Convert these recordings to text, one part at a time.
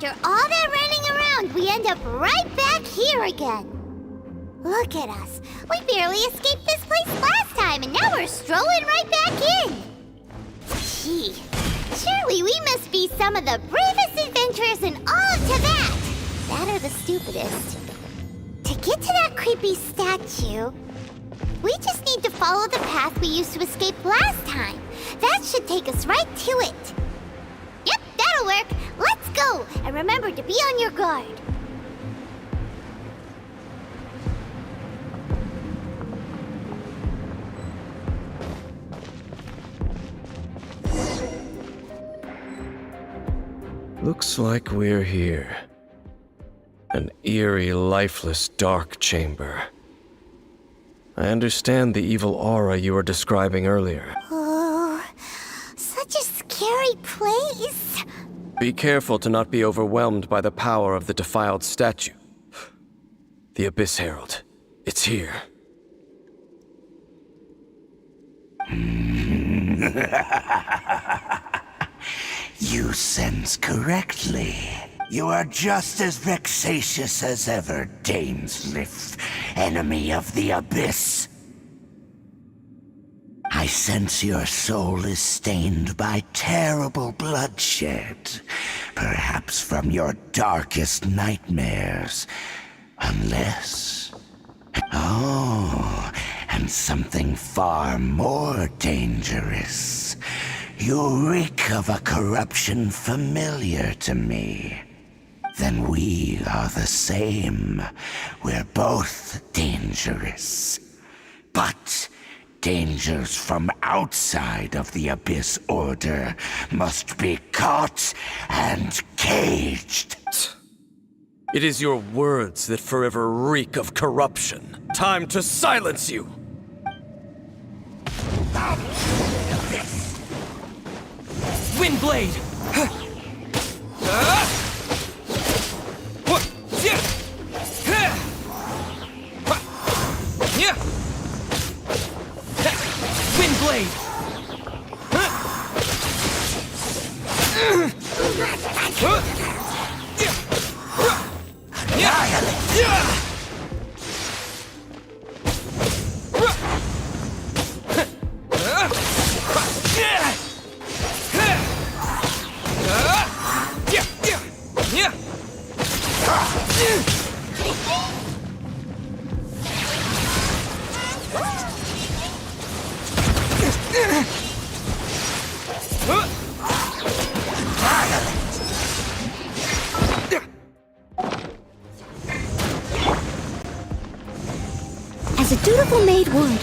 after all that running around, we end up right back here again. Look at us. We barely escaped this place last time, and now we're strolling right back in. Gee, surely we must be some of the bravest adventurers in all of Tibet. That or the stupidest. To get to that creepy statue, we just need to follow the path we used to escape last time. That should take us right to it. Yep, that'll work. Let's go, and remember to be on your guard. Looks like we're here. An eerie, lifeless, dark chamber. I understand the evil aura you were describing earlier. Oh, such a scary place. Be careful to not be overwhelmed by the power of the defiled statue. The Abyss Herald. It's here. You sense correctly. You are just as vexatious as ever, Dainsliff, enemy of the Abyss. I sense your soul is stained by terrible bloodshed, perhaps from your darkest nightmares, unless... Oh, and something far more dangerous. You reek of a corruption familiar to me. Then we are the same. We're both dangerous. But dangers from outside of the Abyss Order must be caught and caged. It is your words that forever reek of corruption. Time to silence you! Windblade! Windblade! As a dutiful maid would.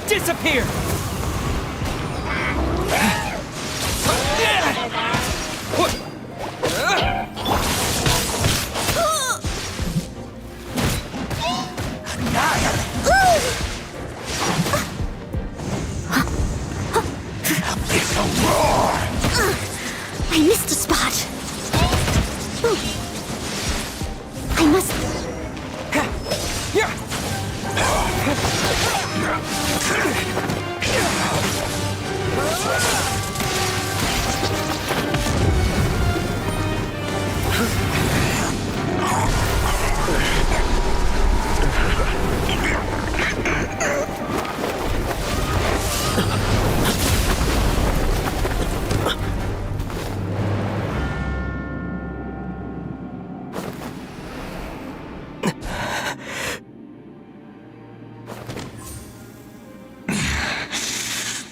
Disappear! I missed a spot. I must...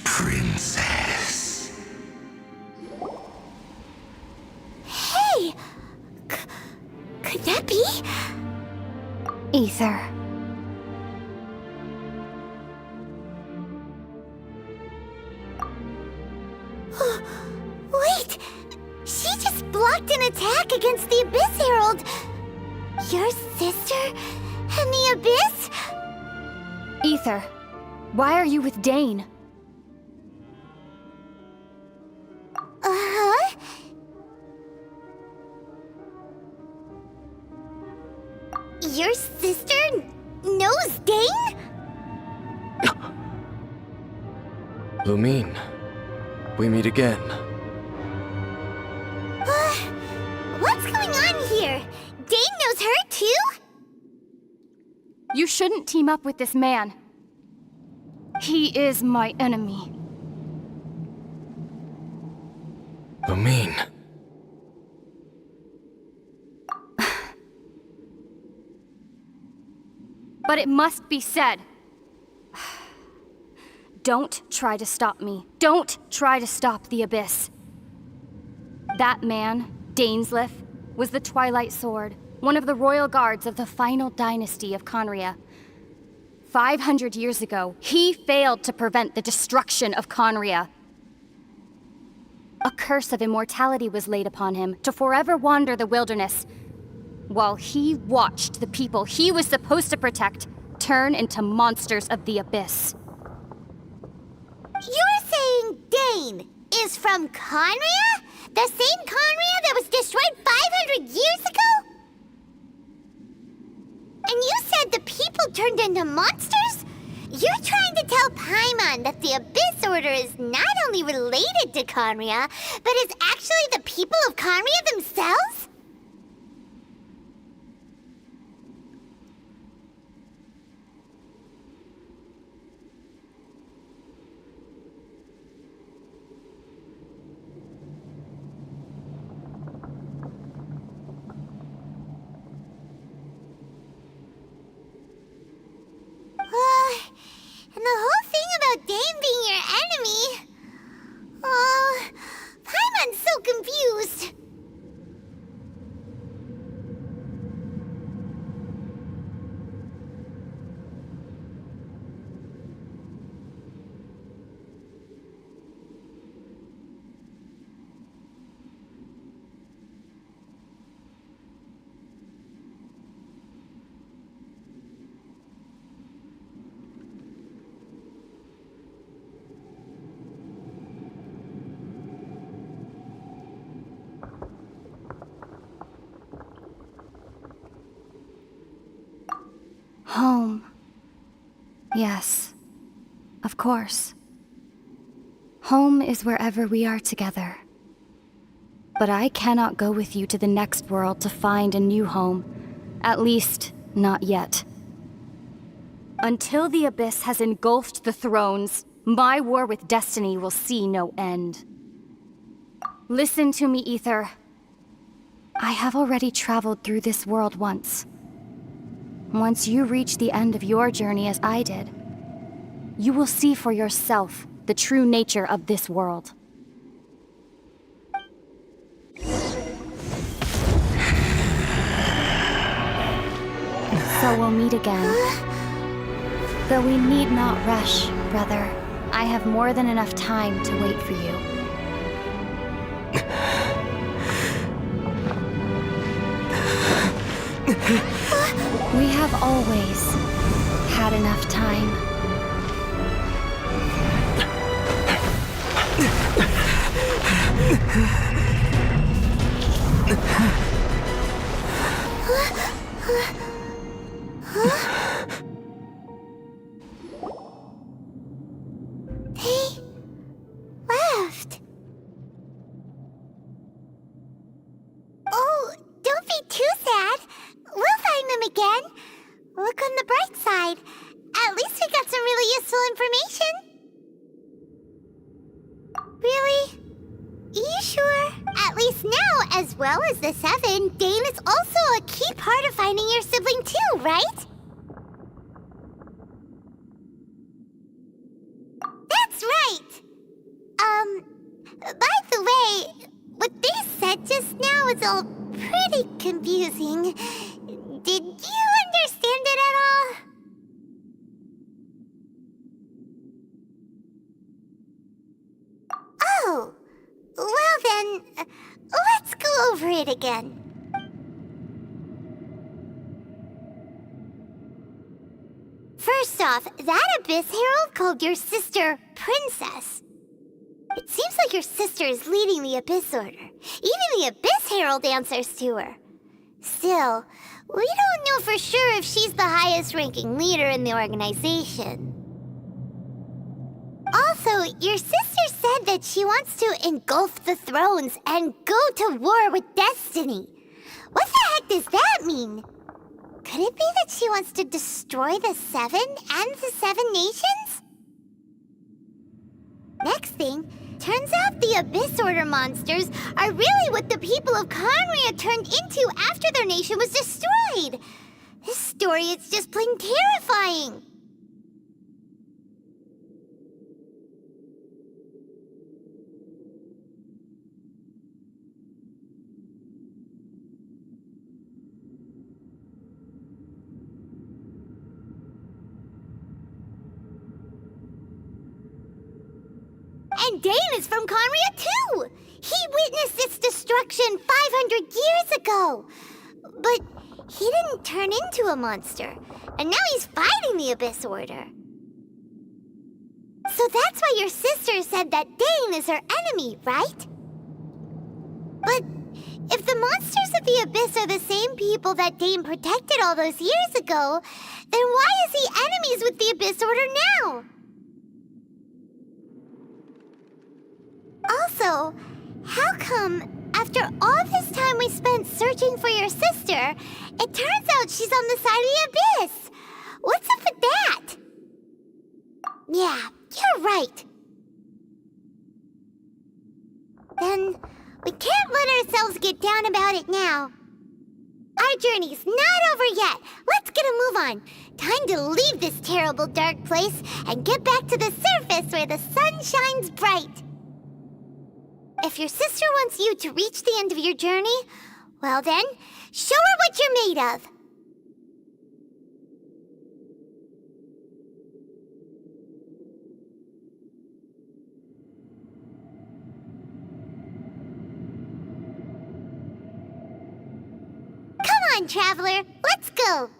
Princess. Hey! Could that be? Ether. Wait! She just blocked an attack against the Abyss Herald! Your sister and the Abyss? Ether, why are you with Dane? Dane? Lumine, we meet again. What's going on here? Dane knows her too? You shouldn't team up with this man. He is my enemy. Lumine. But it must be said. Don't try to stop me. Don't try to stop the Abyss. That man, Dainsleif, was the Twilight Sword, one of the royal guards of the final dynasty of Conria. 500 years ago, he failed to prevent the destruction of Conria. A curse of immortality was laid upon him to forever wander the wilderness, while he watched the people he was supposed to protect turn into monsters of the Abyss. You're saying Dane is from Conria? The same Conria that was destroyed 500 years ago? And you said the people turned into monsters? You're trying to tell Paimon that the Abyss Order is not only related to Conria, but is actually the people of Conria themselves? And the whole thing about Dane being your enemy... Oh, Paimon's so confused. Home. Yes, of course. Home is wherever we are together. But I cannot go with you to the next world to find a new home. At least, not yet. Until the Abyss has engulfed the thrones, my war with destiny will see no end. Listen to me, Aether. I have already traveled through this world once. Once you reach the end of your journey as I did, you will see for yourself the true nature of this world. So we'll meet again. Though we need not rush, brother. I have more than enough time to wait for you. We have always had enough time. They left. Oh, don't be too sad. We'll find them again. Look on the bright side. At least we got some really useful information. Really? You sure? At least now, as well as the Seven, Dane is also a key part of finding your sibling too, right? That's right! By the way, what they said just now is all pretty confusing. Did you understand it at all? Oh, well then, let's go over it again. First off, that Abyss Herald called your sister Princess. It seems like your sister is leading the Abyss Order. Even the Abyss Herald answers to her. Still, We don't know for sure if she's the highest-ranking leader in the organization. Also, your sister said that she wants to engulf the thrones and go to war with Destiny. What the heck does that mean? Could it be that she wants to destroy the Seven and the Seven Nations? Next thing, turns out the Abyss Order monsters are really what the people of Conria turned into after their nation was destroyed. This story is just plain terrifying. And Dane is from Conria too! He witnessed its destruction 500 years ago! But he didn't turn into a monster, and now he's fighting the Abyss Order. So that's why your sister said that Dane is her enemy, right? But if the monsters of the Abyss are the same people that Dane protected all those years ago, then why is he enemies with the Abyss Order now? Also, how come, after all this time we spent searching for your sister, it turns out she's on the side of the Abyss? What's up with that? Yeah, you're right. Then, we can't let ourselves get down about it now. Our journey's not over yet. Let's get a move on. Time to leave this terrible dark place and get back to the surface where the sun shines bright. If your sister wants you to reach the end of your journey, well then, show her what you're made of. Come on, traveler, let's go.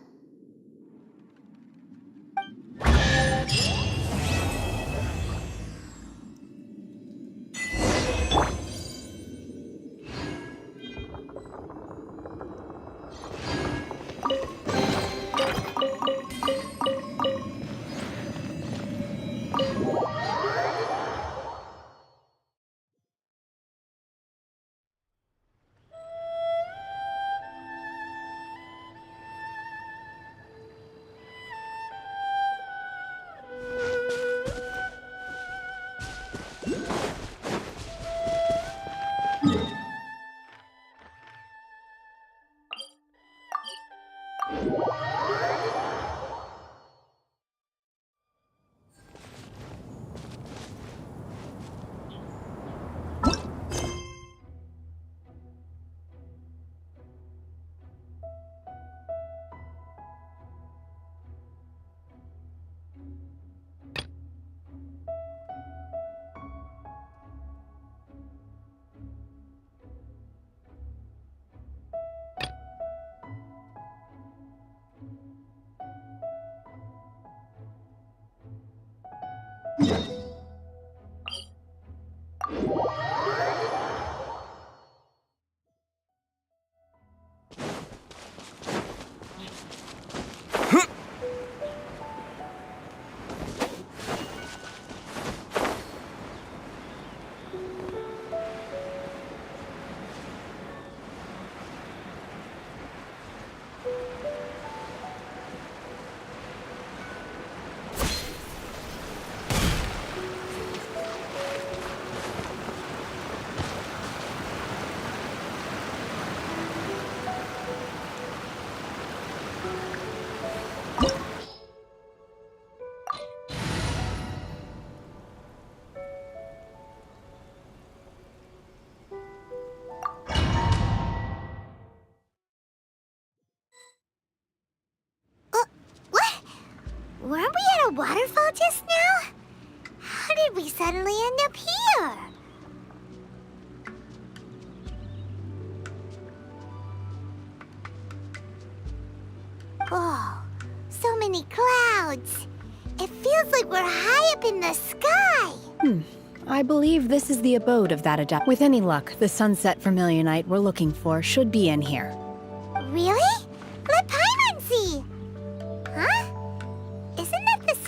Weren't we at a waterfall just now? How did we suddenly end up here? Oh, so many clouds. It feels like we're high up in the sky. I believe this is the abode of that adept. With any luck, the sunset vermilionite we're looking for should be in here. Really? Let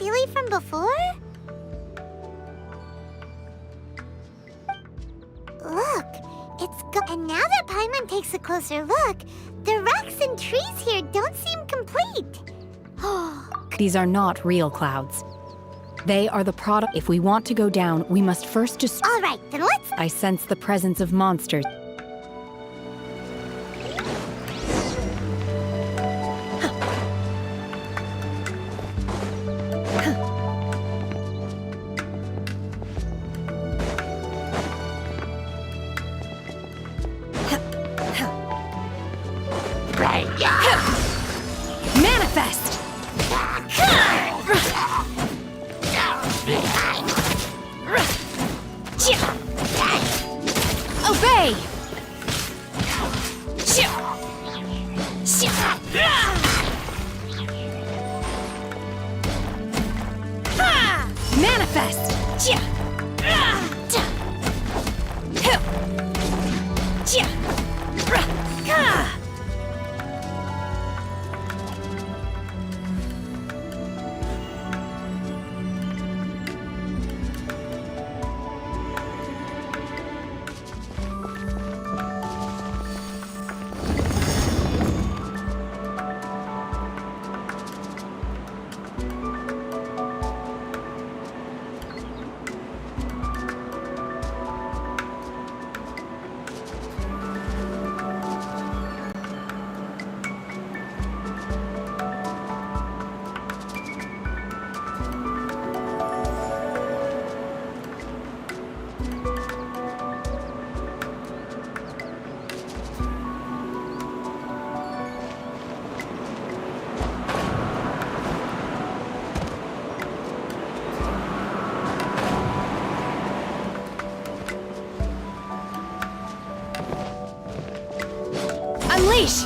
tea leaf from before? Look, it's and now that Paimon takes a closer look, the rocks and trees here don't seem complete. These are not real clouds. They are the product. If we want to go down, we must first destroy. All right, then let's... I sense the presence of monsters. Manifest! Obey! Manifest! Unleash!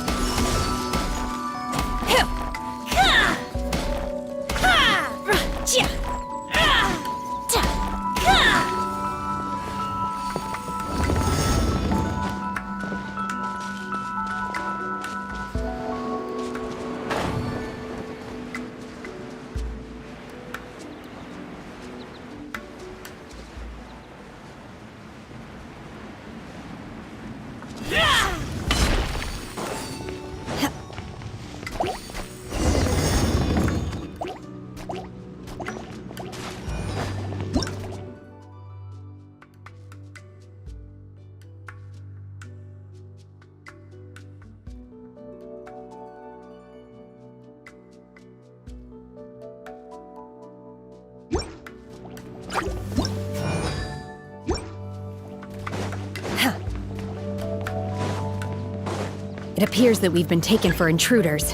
It appears that we've been taken for intruders.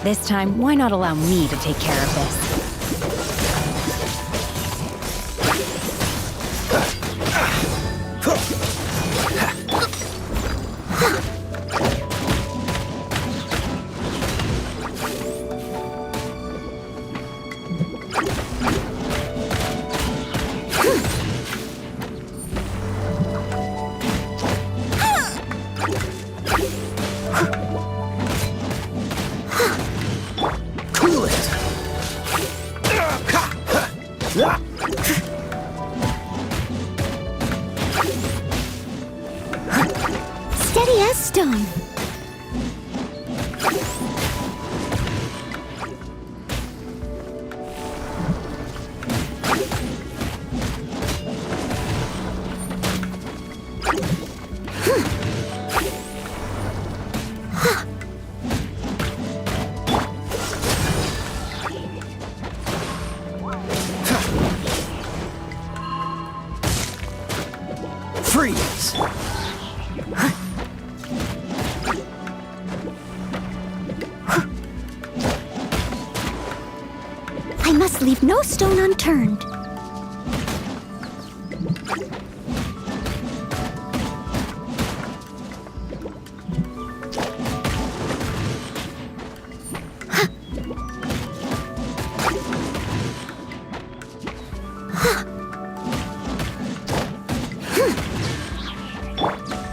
This time, why not allow me to take care of this? Steady as stone. Freeze! I must leave no stone unturned.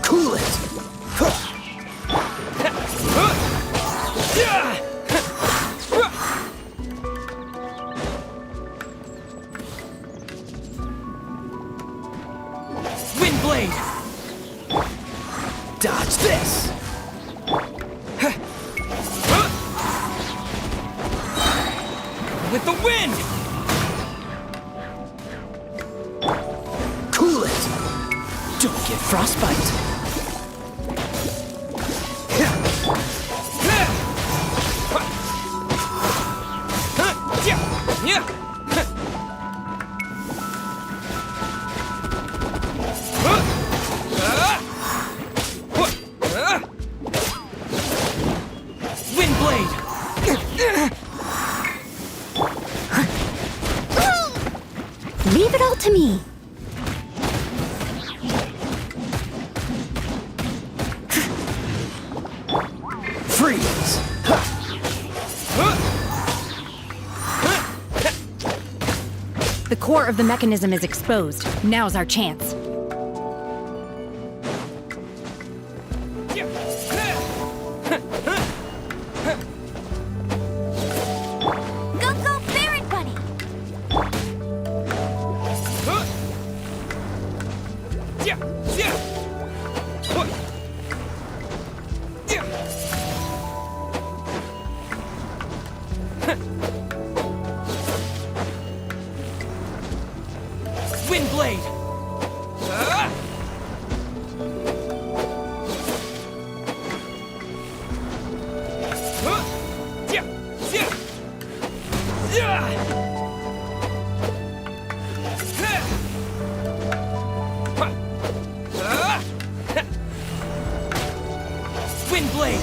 Cool it! blade! Dodge this! With the wind! Cool it! Don't get frostbite! Wind blade! Leave it all to me. Freeze! The core of the mechanism is exposed. Now's our chance. Go, go, Barret Bunny! Wind blade! Wind blade!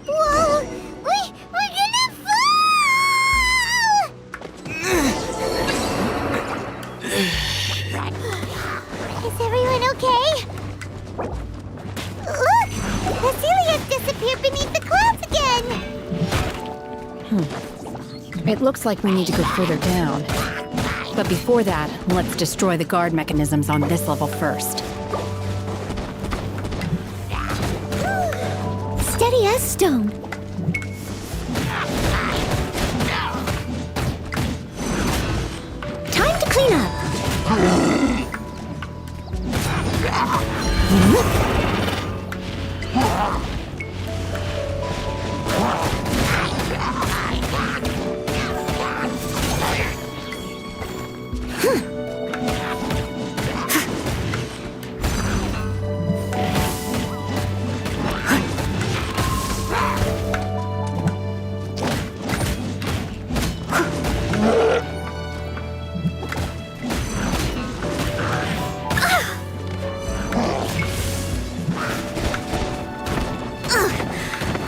Whoa! We're gonna fall! Is everyone okay? Look! Vasilia's disappeared beneath the clouds again! It looks like we need to go further down. But before that, let's destroy the guard mechanisms on this level first. Steady as stone. Time to clean up.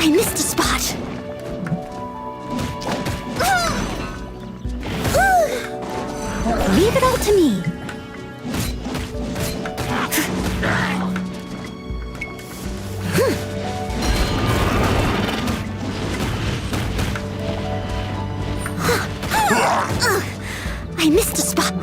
I missed a spot. Leave it all to me. I missed a spot.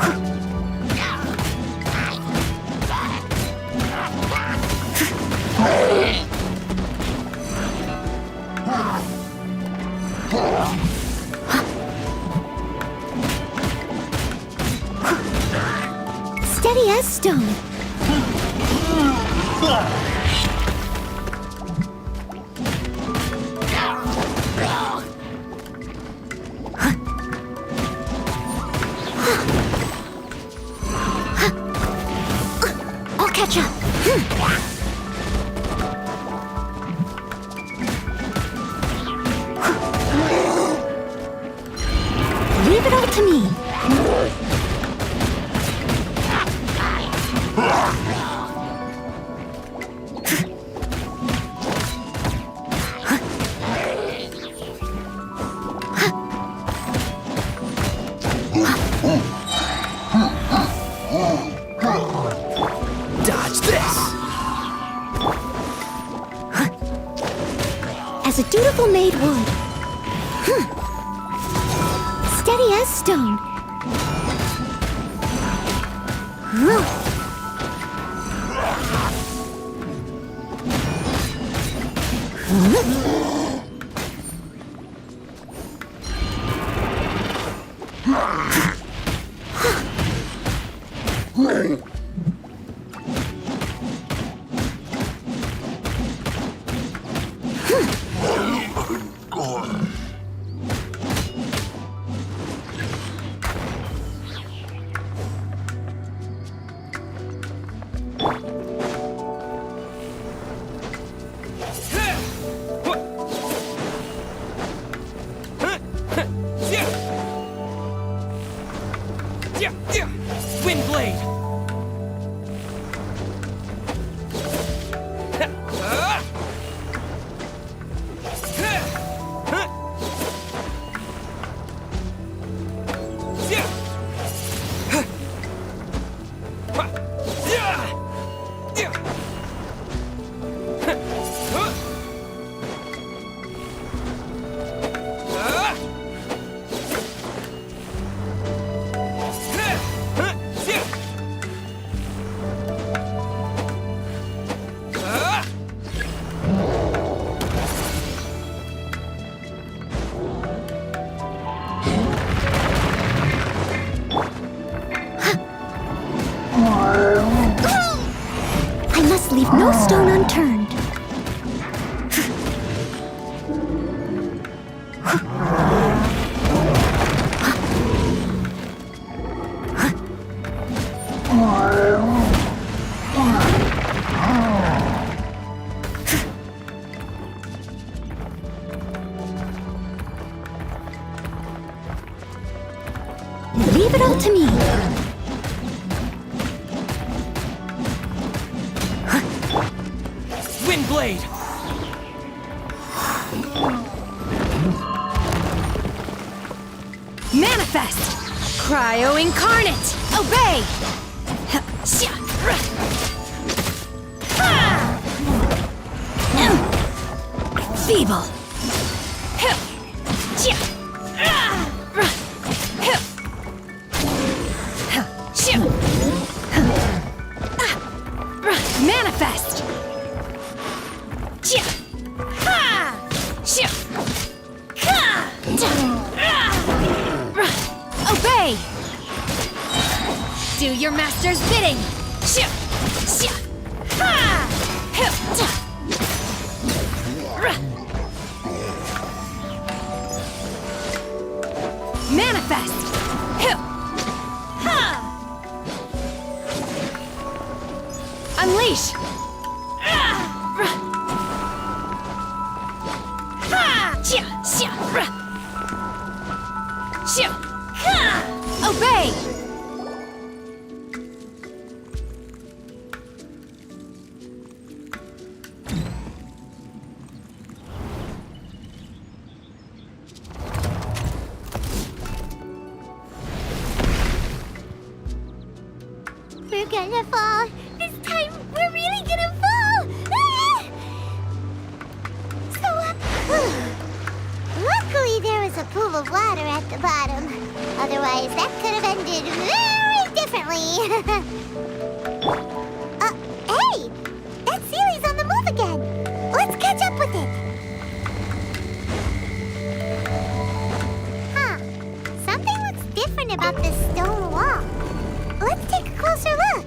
Steady as stone. I'll catch up. Leave it all to me. Dodge this! As a dutiful maid would. Steady as stone. Wind blade. I must leave no stone unturned. Leave it all to me. Wind blade. Manifest! Cryo incarnate! Obey! Feeble! Manifest! Obey! Do your master's bidding! Manifest! Unleash! Obey! We're gonna fall. This time, we're really gonna fall. Ah! Luckily, there was a pool of water at the bottom. Otherwise, that could have ended very differently. Hey! That Sealy's on the move again. Let's catch up with it. Huh. Something looks different about this stone wall. Let's take a closer look.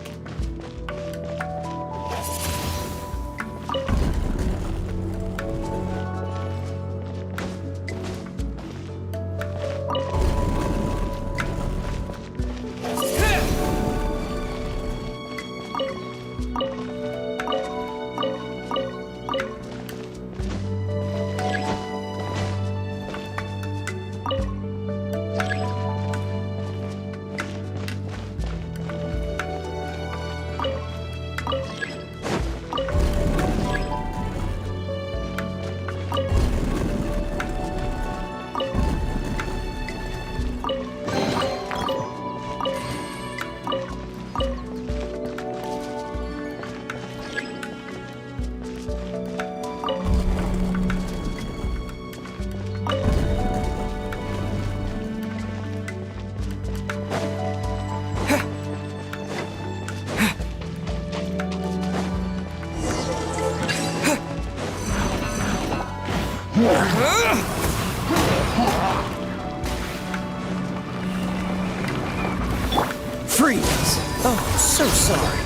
Freeze! Oh, so sorry.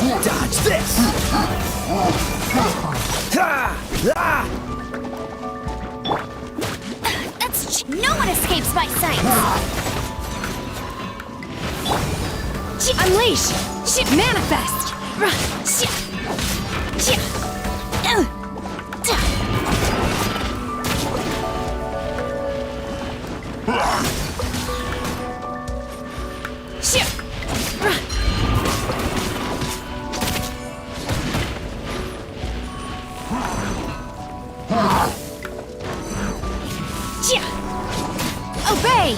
Dodge this! Ha! Ah! No one escapes my sight! Unleash! Manifest! Obey!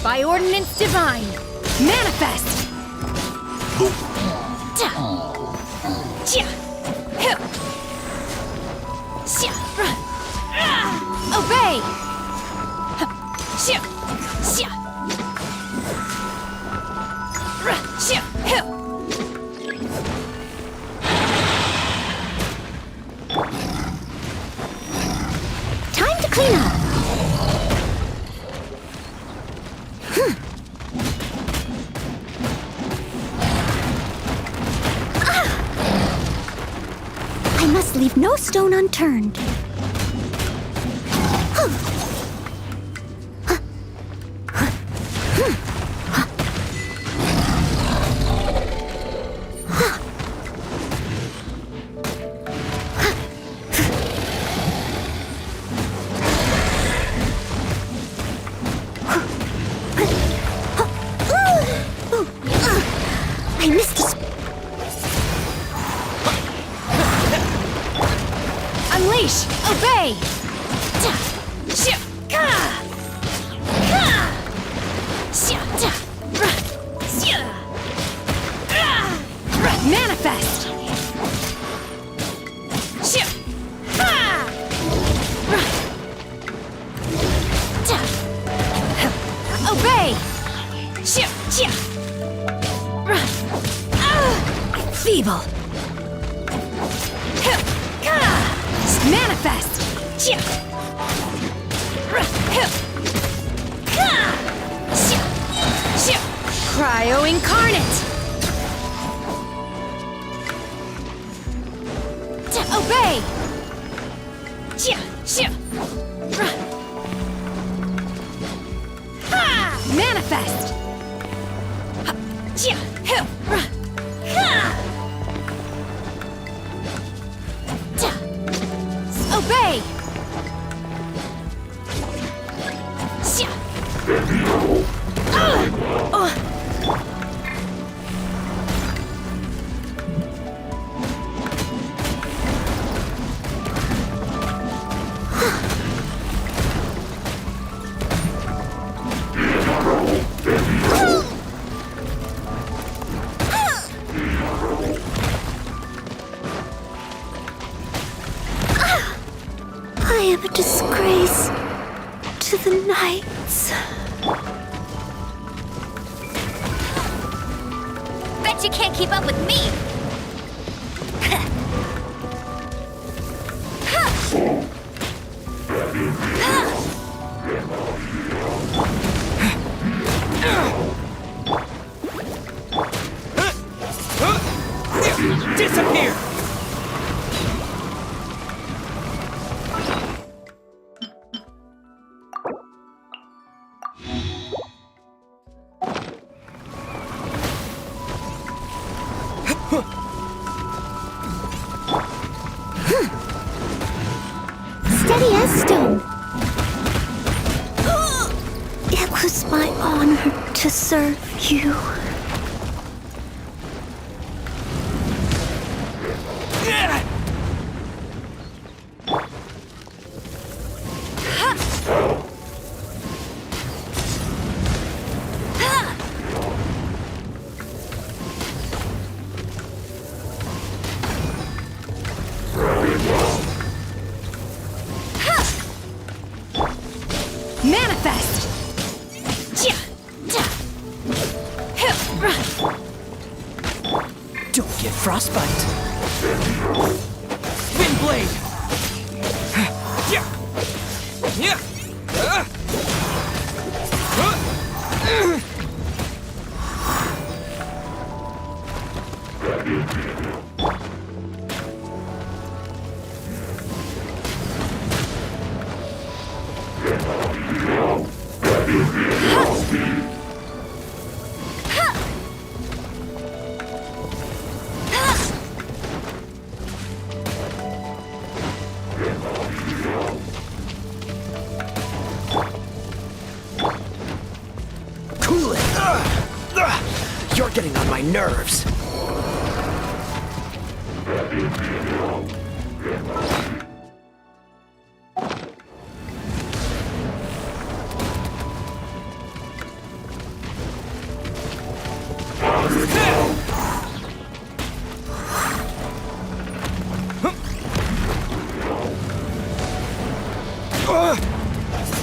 By ordinance divine, manifest! Obey! Time to clean up! I must leave no stone unturned. I missed a Unleash! Obey! Manifest! Obey! Feeble! Manifest! Cryo incarnate! Obey! Manifest! Obey! I am a disgrace to the knights. Bet you can't keep up with me! Disappear! Steady as stone. It was my honor to serve you. Manifest! Don't get frostbite. Wind blade. Yeah. Yeah. Cool it! You're getting on my nerves.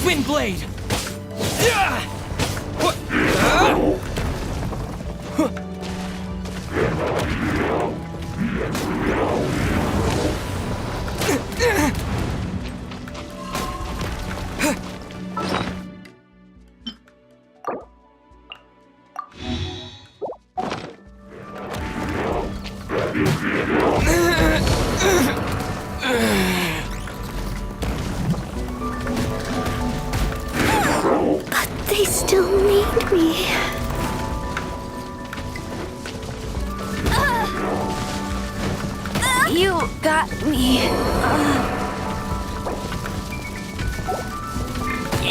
Wind blade! They still need me. You got me.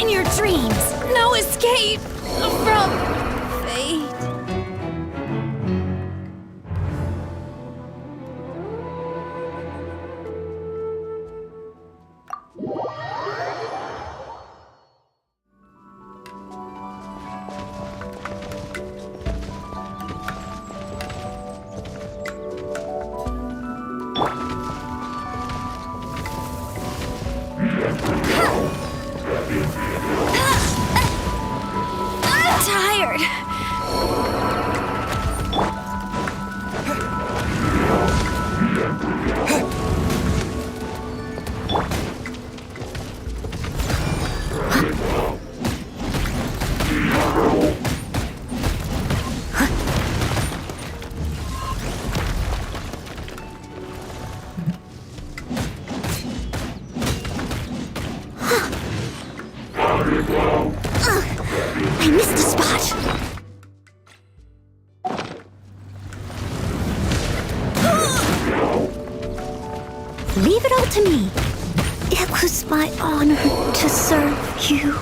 In your dreams, no escape from fate. I'm tired. I missed a spot. Leave it all to me. It was my honor to serve you.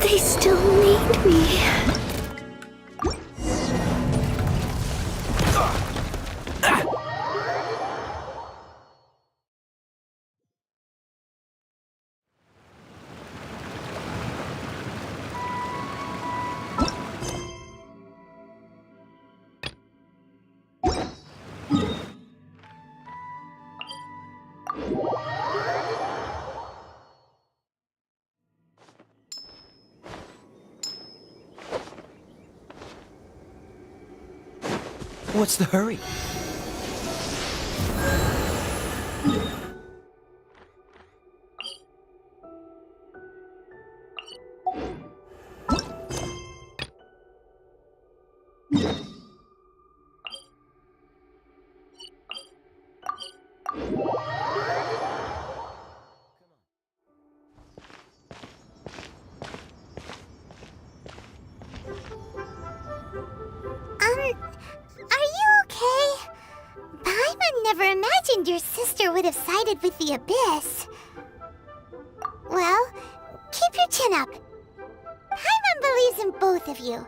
They still need me. What's the hurry? Are you okay? imagined your sister would have sided with the Abyss. Well, keep your chin up. Paimon believes in both of you.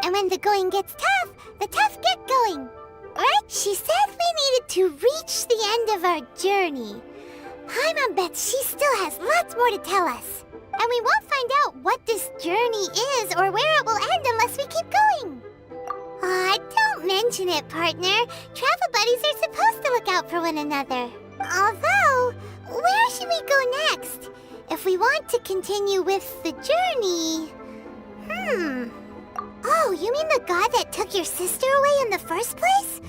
And when the going gets tough, the tough get going. Right? She said we needed to reach the end of our journey. Paimon bets she still has lots more to tell us. And we won't find out what this journey is or where it will end unless we keep going. Aw, don't mention it, partner. Travel buddies are supposed to look out for one another. Although, where should we go next? If we want to continue with the journey... Oh, you mean the god that took your sister away in the first place?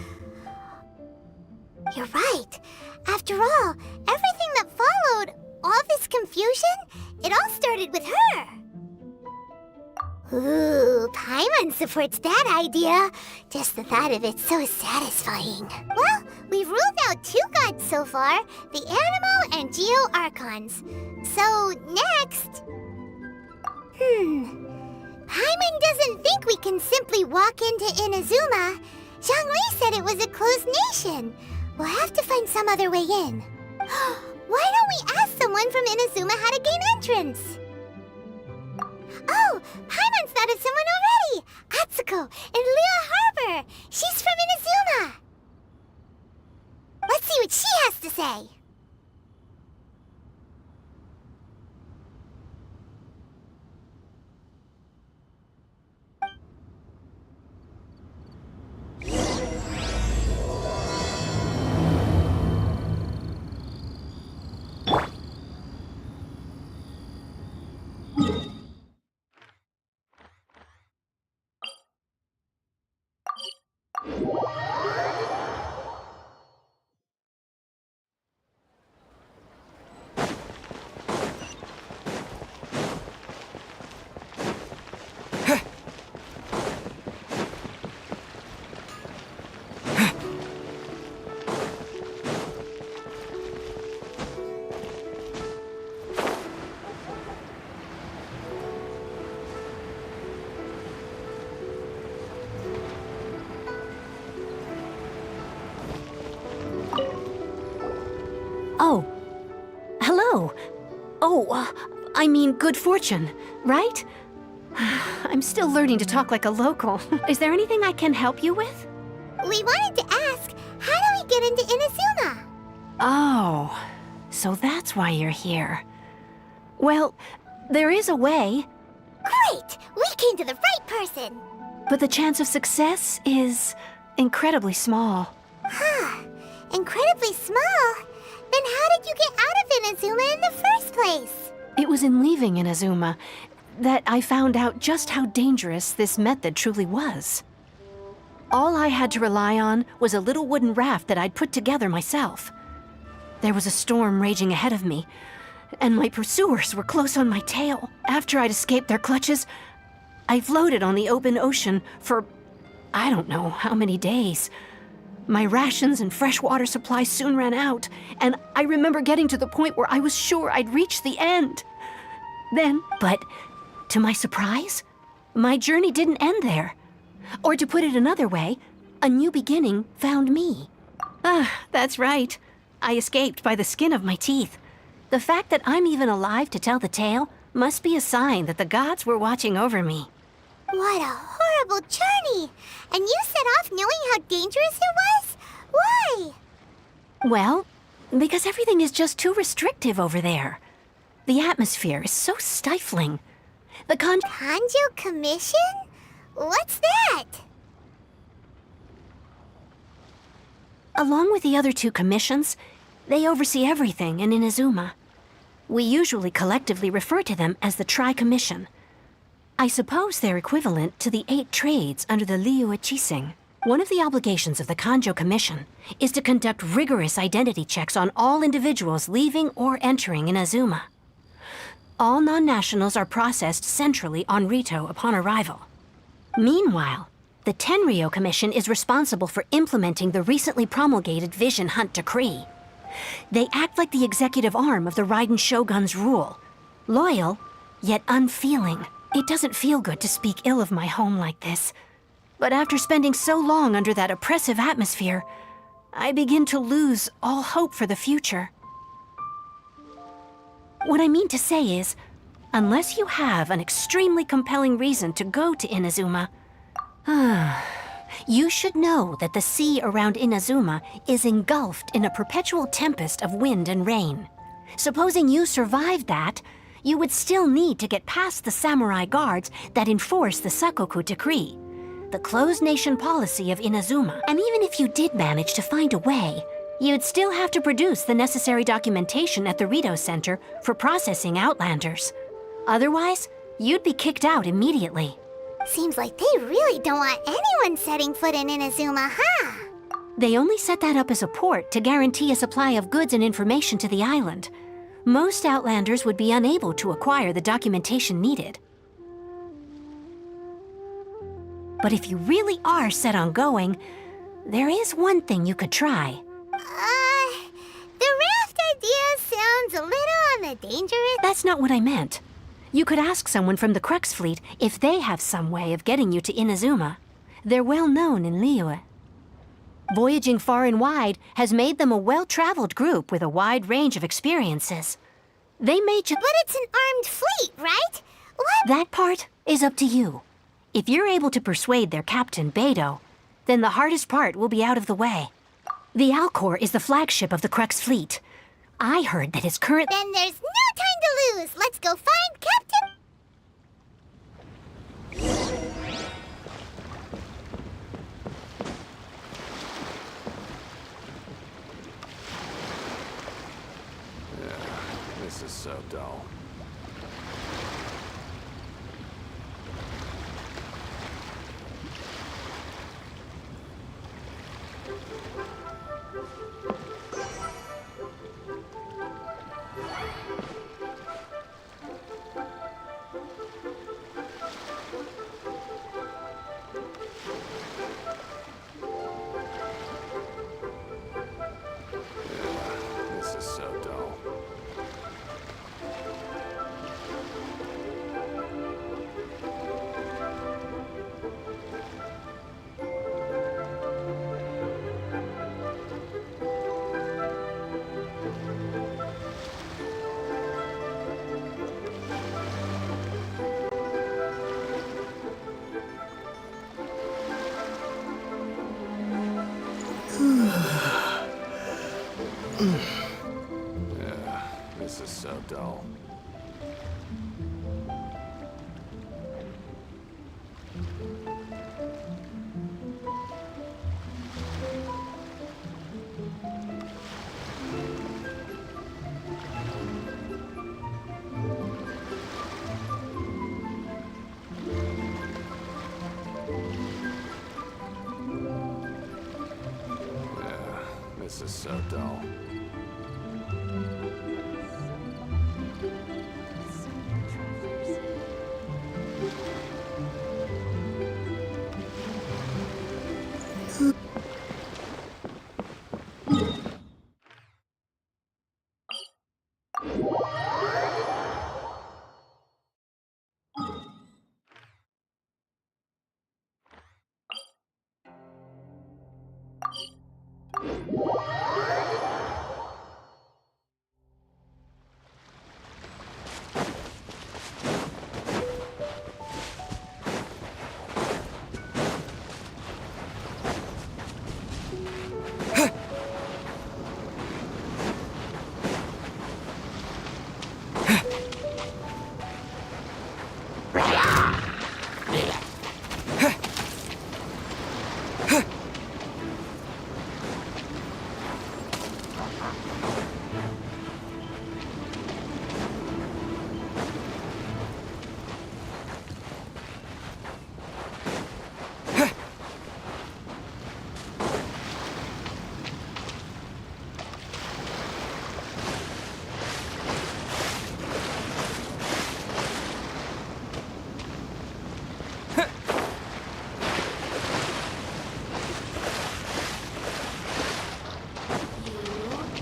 You're right. After all, everything that followed, all this confusion, it all started with her. Ooh, Paimon supports that idea. Just the thought of it's so satisfying. Well, we've ruled out 2 gods so far, the Animo and Geo Archons. So, next... Paimon doesn't think we can simply walk into Inazuma. Zhongli said it was a closed nation. We'll have to find some other way in. Why don't we ask someone from Inazuma how to gain entrance? Oh, Paimon's thought of someone already! Atsuko in Liyue Harbor! She's from Inazuma! Let's see what she has to say! Oh. Hello. Oh, I mean good fortune, right? I'm still learning to talk like a local. Is there anything I can help you with? We wanted to ask, how do we get into Inazuma? Oh, so that's why you're here. Well, there is a way, Great! We came to the right person! but the chance of success is incredibly small. Incredibly small? Then how did you get out of Inazuma in the first place? It was in leaving Inazuma that I found out just how dangerous this method truly was. All I had to rely on was a little wooden raft that I'd put together myself. There was a storm raging ahead of me, and my pursuers were close on my tail. After I'd escaped their clutches, I floated on the open ocean for I don't know how many days. My rations and freshwater supplies soon ran out, and I remember getting to the point where I was sure I'd reached the end. But to my surprise, my journey didn't end there. Or to put it another way, a new beginning found me. That's right. I escaped by the skin of my teeth. The fact that I'm even alive to tell the tale must be a sign that the gods were watching over me. What a horrible journey! And you set off knowing how dangerous it was? Why? Well, because everything is just too restrictive over there. The atmosphere is so stifling. The Kanjo Commission? What's that? Along with the other 2 commissions, they oversee everything in Inazuma. We usually collectively refer to them as the Tri-Commission. I suppose they're equivalent to the 8 trades under the Liyue Chising. One of the obligations of the Kanjo Commission is to conduct rigorous identity checks on all individuals leaving or entering Inazuma. All non-nationals are processed centrally on Rito upon arrival. Meanwhile, the Tenryo Commission is responsible for implementing the recently promulgated Vision Hunt Decree. They act like the executive arm of the Raiden Shogun's rule. Loyal, yet unfeeling. It doesn't feel good to speak ill of my home like this. But after spending so long under that oppressive atmosphere, I begin to lose all hope for the future. What I mean to say is, unless you have an extremely compelling reason to go to Inazuma, you should know that the sea around Inazuma is engulfed in a perpetual tempest of wind and rain. Supposing you survived that, you would still need to get past the samurai guards that enforce the Sakoku Decree, the closed nation policy of Inazuma. And even if you did manage to find a way, you'd still have to produce the necessary documentation at the Rito Center for processing Outlanders. Otherwise, you'd be kicked out immediately. Seems like they really don't want anyone setting foot in Inazuma, huh? They only set that up as a port to guarantee a supply of goods and information to the island. Most Outlanders would be unable to acquire the documentation needed. But if you really are set on going, there is one thing you could try. The raft idea sounds a little on the dangerous... That's not what I meant. You could ask someone from the Crux fleet if they have some way of getting you to Inazuma. They're well known in Liyue. Voyaging far and wide has made them a well-traveled group with a wide range of experiences. They may just... But it's an armed fleet, right? What? That part is up to you. If you're able to persuade their captain, Beidou, then the hardest part will be out of the way. The Alcor is the flagship of the Crux fleet. I heard that its current... Then there's no time to lose. Let's go find Captain... This is so dull. This is so dull. This is so dull. This is so dull.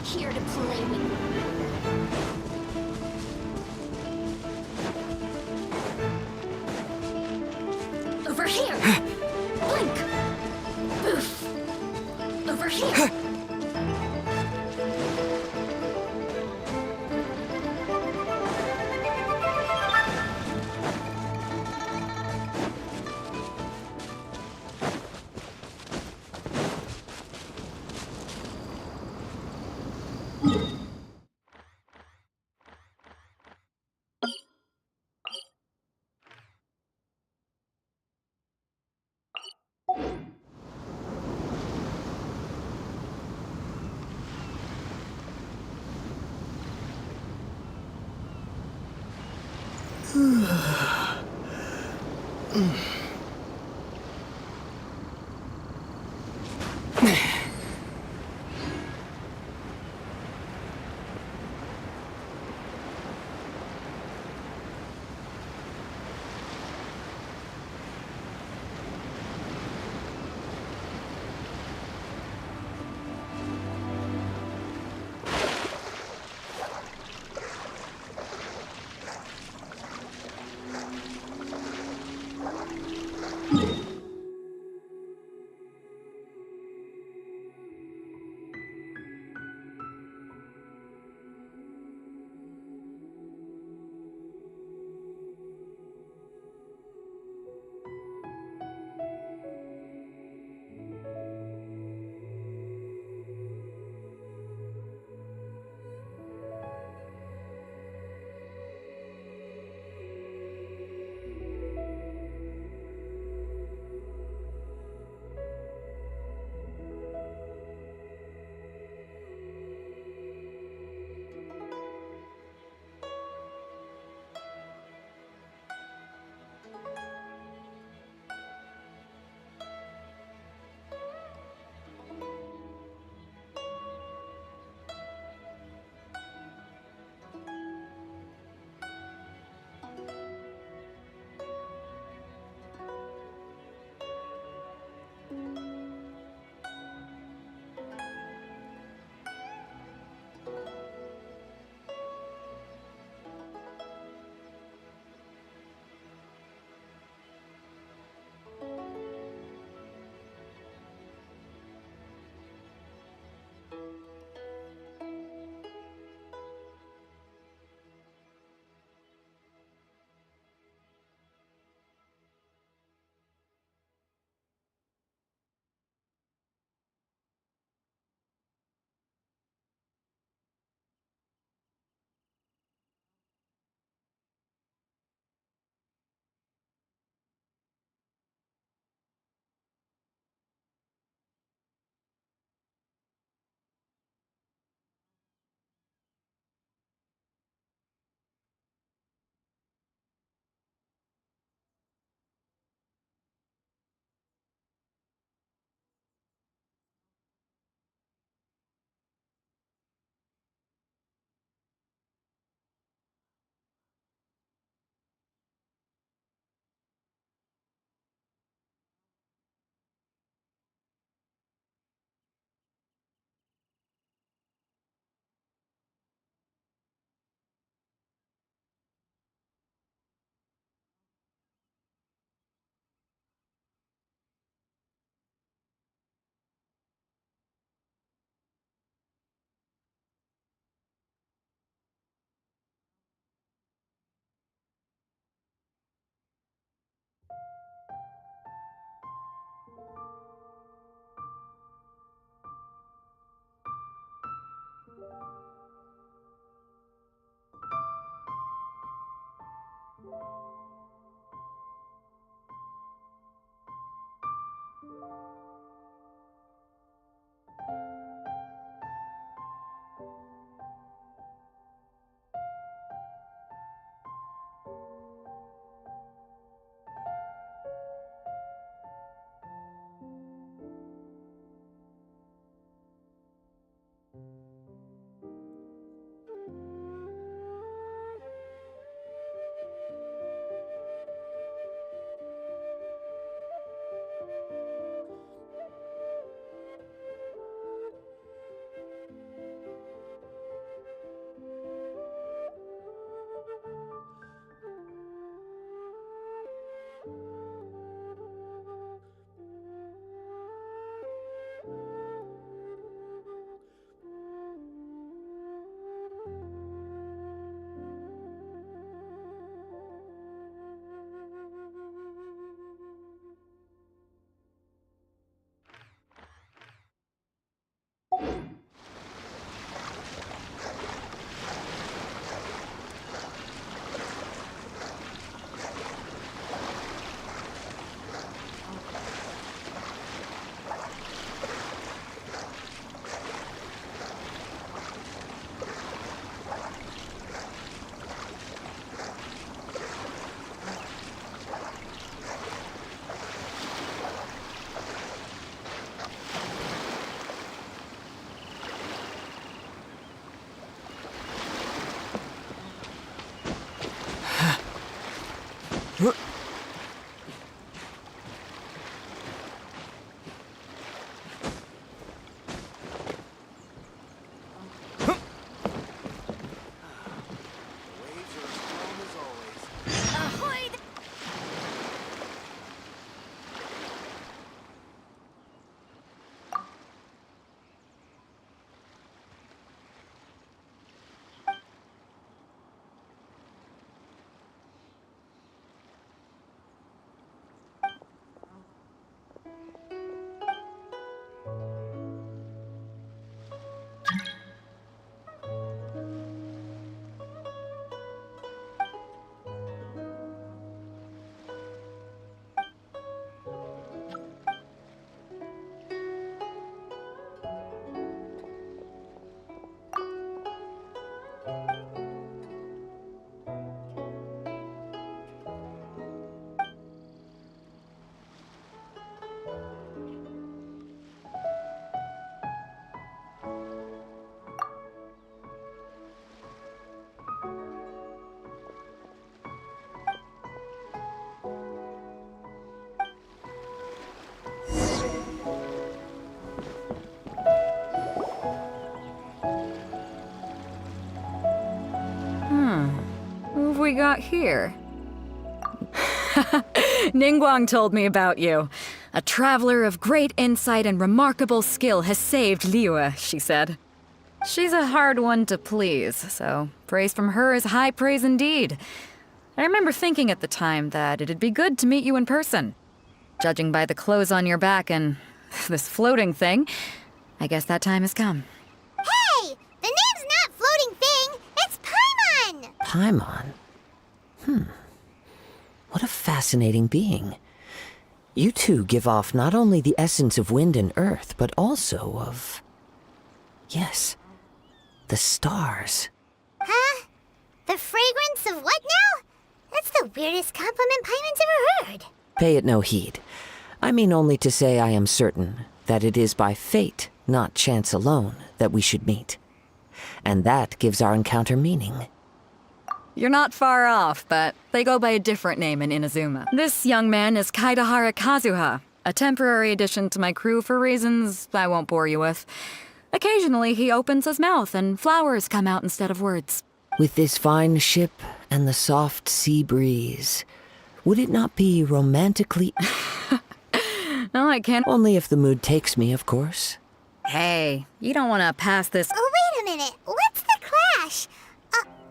Here to play with me. Over here! Blink! Boof! Over here! we got here? Ningguang told me about you. A traveler of great insight and remarkable skill has saved Liyue, she said. She's a hard one to please, so praise from her is high praise indeed. I remember thinking at the time that it'd be good to meet you in person. Judging by the clothes on your back and this floating thing, I guess that time has come. Hey! The name's not Floating Thing! It's Paimon! Paimon? What a fascinating being. You two give off not only the essence of wind and earth, but also of... yes, the stars. Huh? The fragrance of what now? That's the weirdest compliment Paimon's ever heard. Pay it no heed. I mean only to say I am certain that it is by fate, not chance alone, that we should meet. And that gives our encounter meaning. You're not far off, but they go by a different name in Inazuma. This young man is Kaidahara Kazuha, a temporary addition to my crew for reasons I won't bore you with. Occasionally, he opens his mouth and flowers come out instead of words. With this fine ship and the soft sea breeze, would it not be romantically... No, I can't. Only if the mood takes me, of course. Hey, you don't want to pass this... Oh, wait a minute. What's the clash?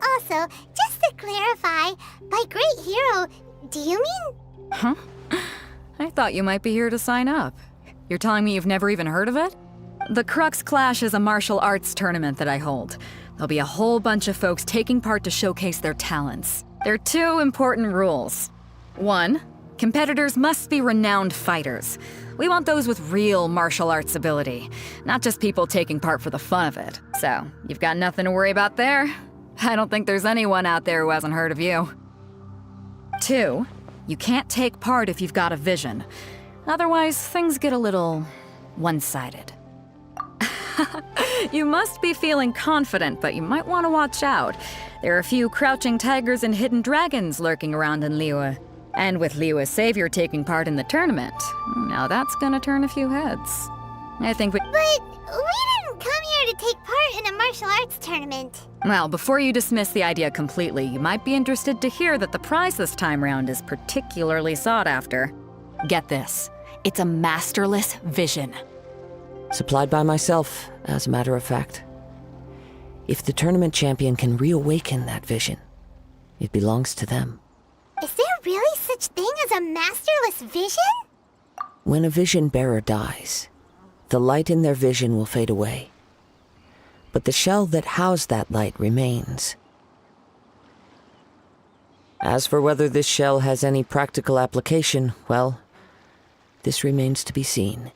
Also, just to clarify, by great hero, do you mean... Huh? I thought you might be here to sign up. You're telling me you've never even heard of it? The Crux Clash is a martial arts tournament that I hold. There'll be a whole bunch of folks taking part to showcase their talents. There are 2 important rules. 1, competitors must be renowned fighters. We want those with real martial arts ability, not just people taking part for the fun of it. So, you've got nothing to worry about there. I don't think there's anyone out there who hasn't heard of you. 2, you can't take part if you've got a vision. Otherwise, things get a little one-sided. You must be feeling confident, but you might want to watch out. There are a few crouching tigers and hidden dragons lurking around in Liyue. And with Liyue's savior taking part in the tournament, now that's gonna turn a few heads. I think we... But we didn't come here to take part in a martial arts tournament. Well, before you dismiss the idea completely, you might be interested to hear that the prize this time round is particularly sought after. Get this. It's a masterless vision. Supplied by myself, as a matter of fact. If the tournament champion can reawaken that vision, it belongs to them. Is there really such thing as a masterless vision? When a vision bearer dies, the light in their vision will fade away. But the shell that housed that light remains. As for whether this shell has any practical application, well, this remains to be seen.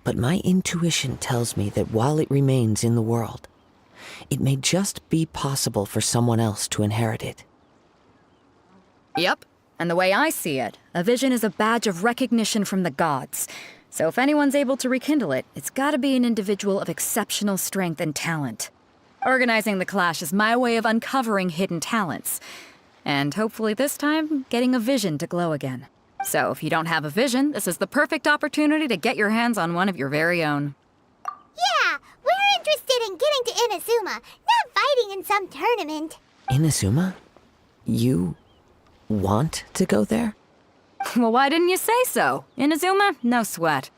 But my intuition tells me that while it remains in the world, it may just be possible for someone else to inherit it. Yep. And the way I see it, a vision is a badge of recognition from the gods. So if anyone's able to rekindle it, it's gotta be an individual of exceptional strength and talent. Organizing the clash is my way of uncovering hidden talents. And hopefully this time, getting a vision to glow again. So if you don't have a vision, this is the perfect opportunity to get your hands on one of your very own. Yeah, we're interested in getting to Inazuma, not fighting in some tournament. Inazuma? You want to go there? Well, why didn't you say so? Inazuma? No sweat.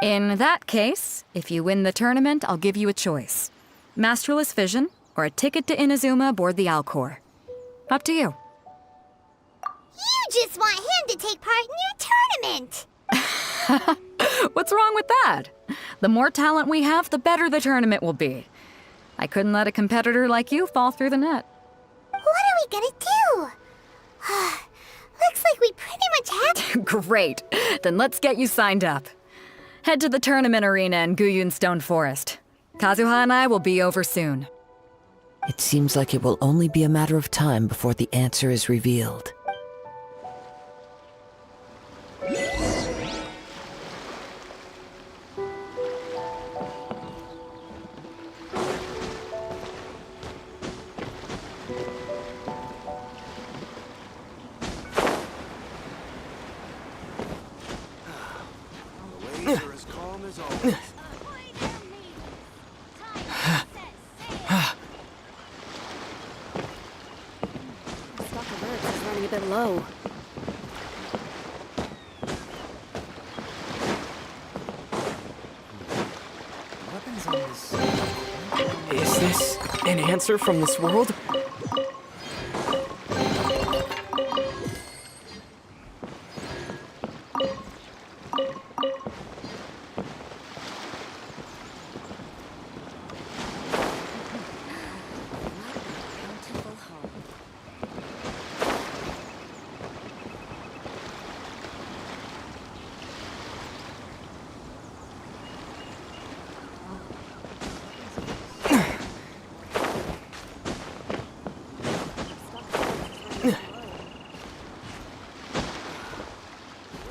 In that case, if you win the tournament, I'll give you a choice. Masterless Vision, or a ticket to Inazuma aboard the Alcor. Up to you. You just want him to take part in your tournament! What's wrong with that? The more talent we have, the better the tournament will be. I couldn't let a competitor like you fall through the net. What are we gonna do? Looks like we pretty much have... Great. Then let's get you signed up. Head to the tournament arena in Guyun Stone Forest. Kazuha and I will be over soon. It seems like it will only be a matter of time before the answer is revealed. bit low. Is this an answer from this world?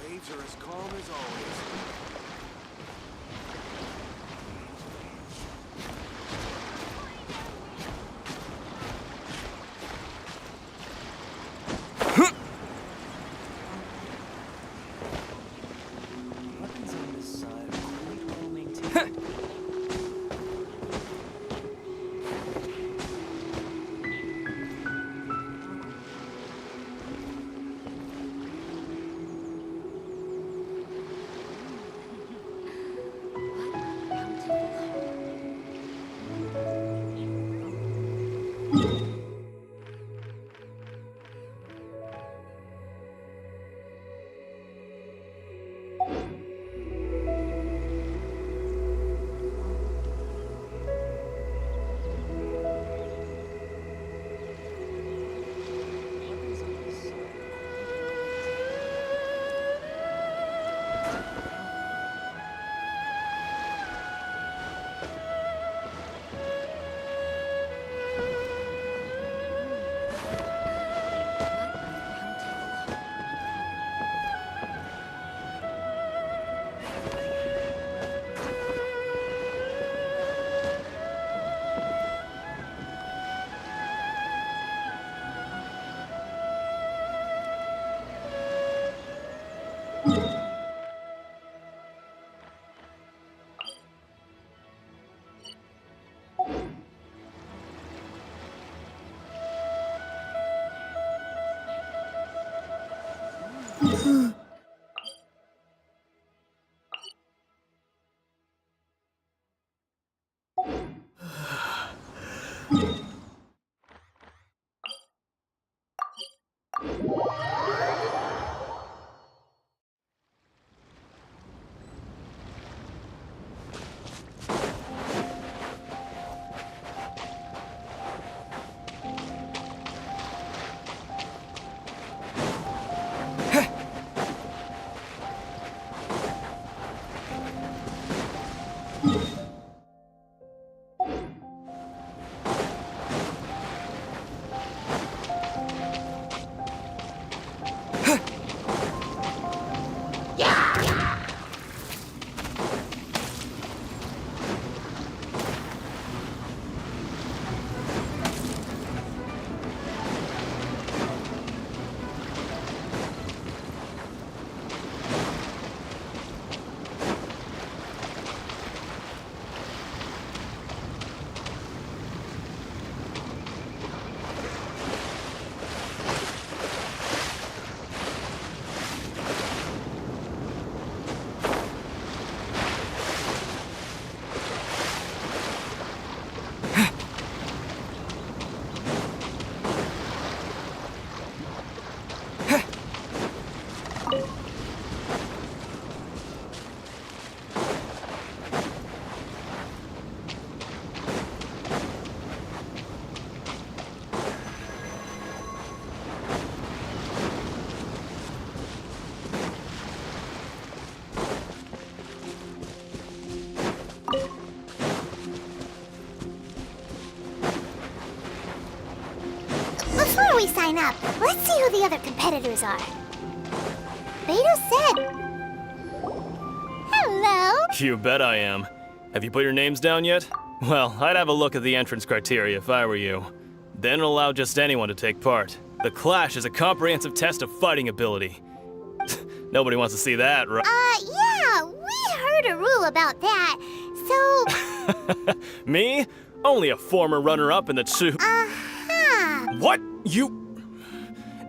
Waves are as calm as always. Weapons on this side are quite well maintained. Before we sign up, let's see who the other competitors are. Beto said... Hello? You bet I am. Have you put your names down yet? Well, I'd have a look at the entrance criteria if I were you. Then it'll allow just anyone to take part. The Clash is a comprehensive test of fighting ability. Nobody wants to see that, right? Yeah, we heard a rule about that. So... Me? Only a former runner-up in the two... Uh-huh. What? You...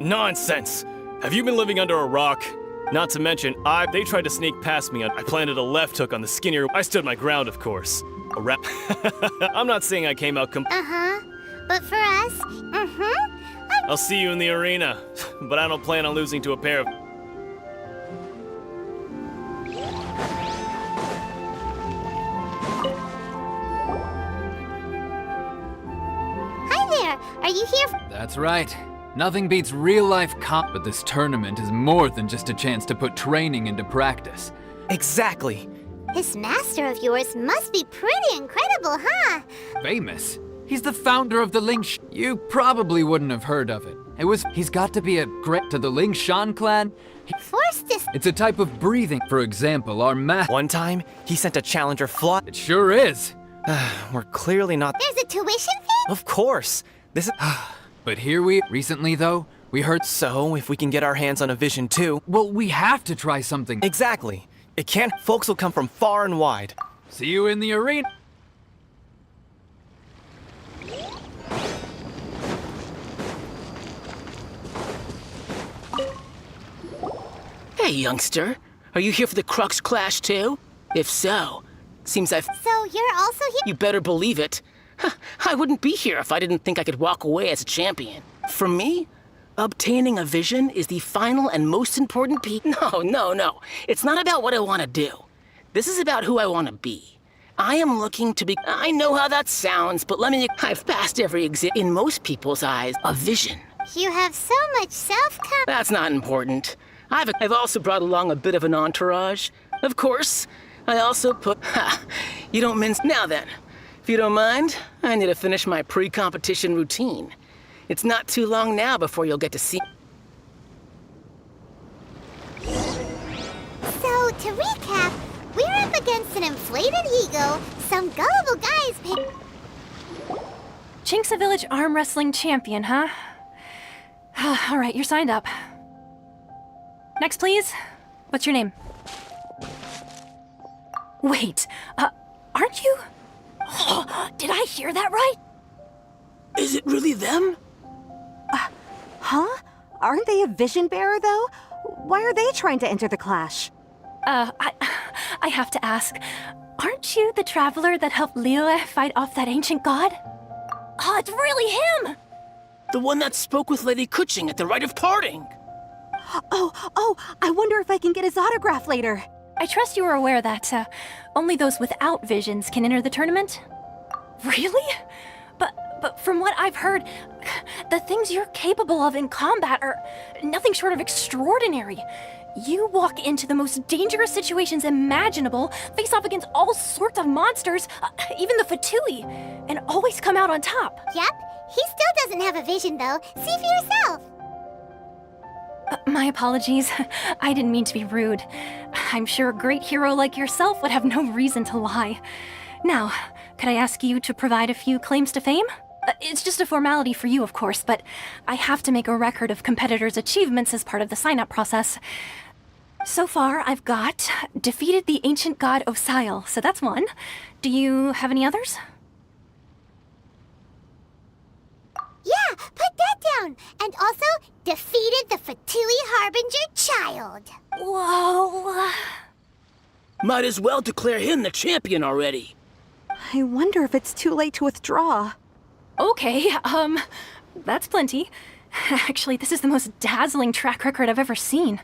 Nonsense! Have you been living under a rock? Not to mention, they tried to sneak past me. I planted a left hook on the skinnier. I stood my ground, of course. I'm not saying I came out But for us, I'll see you in the arena, but I don't plan on losing to a pair of... Hi there! Are you here That's right. Nothing beats real-life comp, but this tournament is more than just a chance to put training into practice. Exactly. This master of yours must be pretty incredible, huh? Famous? He's the founder of the You probably wouldn't have heard of it. He's got to be a great to the Ling Shan clan. Force this. It's a type of breathing. For example, our One time, he sent a challenger fly. It sure is. We're clearly not. There's a tuition fee? Of course. This is. But recently though, we heard. So, if we can get our hands on a vision too. Well, we have to try something. Exactly. It can't. Folks will come from far and wide. See you in the arena. Hey, youngster. Are you here for the Crux Clash too? If so, seems I've... So you're also here? You better believe it. I wouldn't be here if I didn't think I could walk away as a champion. For me, obtaining a vision is the final and most important piece. No. It's not about what I want to do. This is about who I want to be. I am looking to be... I know how that sounds, but I've passed every exam. In most people's eyes, a vision. You have so much self-confidence. That's not important. I've also brought along a bit of an entourage. Of course, I also put... you don't mince... Now then, if you don't mind, I need to finish my pre-competition routine. It's not too long now before you'll get to see... So, to recap, we're up against an inflated ego, some gullible guys Chinxa Village arm wrestling champion, huh? All right, you're signed up. Next, please. What's your name? Wait, aren't you? Did I hear that right? Is it really them? Huh? Aren't they a vision bearer, though? Why are they trying to enter the clash? I have to ask, aren't you the traveler that helped Liyue fight off that ancient god? Oh, it's really him! The one that spoke with Lady Kuching at the rite of parting. Oh, I wonder if I can get his autograph later. I trust you are aware that only those without visions can enter the tournament? Really? But from what I've heard, the things you're capable of in combat are nothing short of extraordinary. You walk into the most dangerous situations imaginable, face off against all sorts of monsters, even the Fatui, and always come out on top. Yep, he still doesn't have a vision, though. See for yourself. My apologies. I didn't mean to be rude. I'm sure a great hero like yourself would have no reason to lie. Now, could I ask you to provide a few claims to fame? It's just a formality for you, of course, but I have to make a record of competitors' achievements as part of the sign-up process. So far, I've got defeated the ancient god Osile, so that's one. Do you have any others? Yeah, put that down. And also, defeated the Fatui Harbinger child. Whoa. Might as well declare him the champion already. I wonder if it's too late to withdraw. Okay, that's plenty. Actually, this is the most dazzling track record I've ever seen.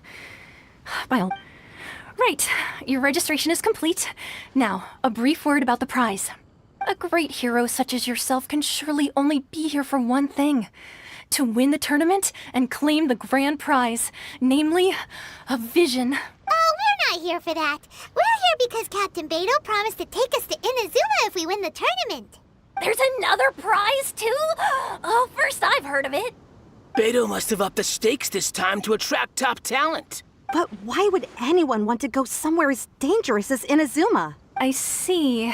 Right, your registration is complete. Now, a brief word about the prize. A great hero such as yourself can surely only be here for one thing. To win the tournament and claim the grand prize, namely, a vision. Oh, we're not here for that. We're here because Captain Beidou promised to take us to Inazuma if we win the tournament. There's another prize, too? Oh, first I've heard of it. Beidou must have upped the stakes this time to attract top talent. But why would anyone want to go somewhere as dangerous as Inazuma? I see.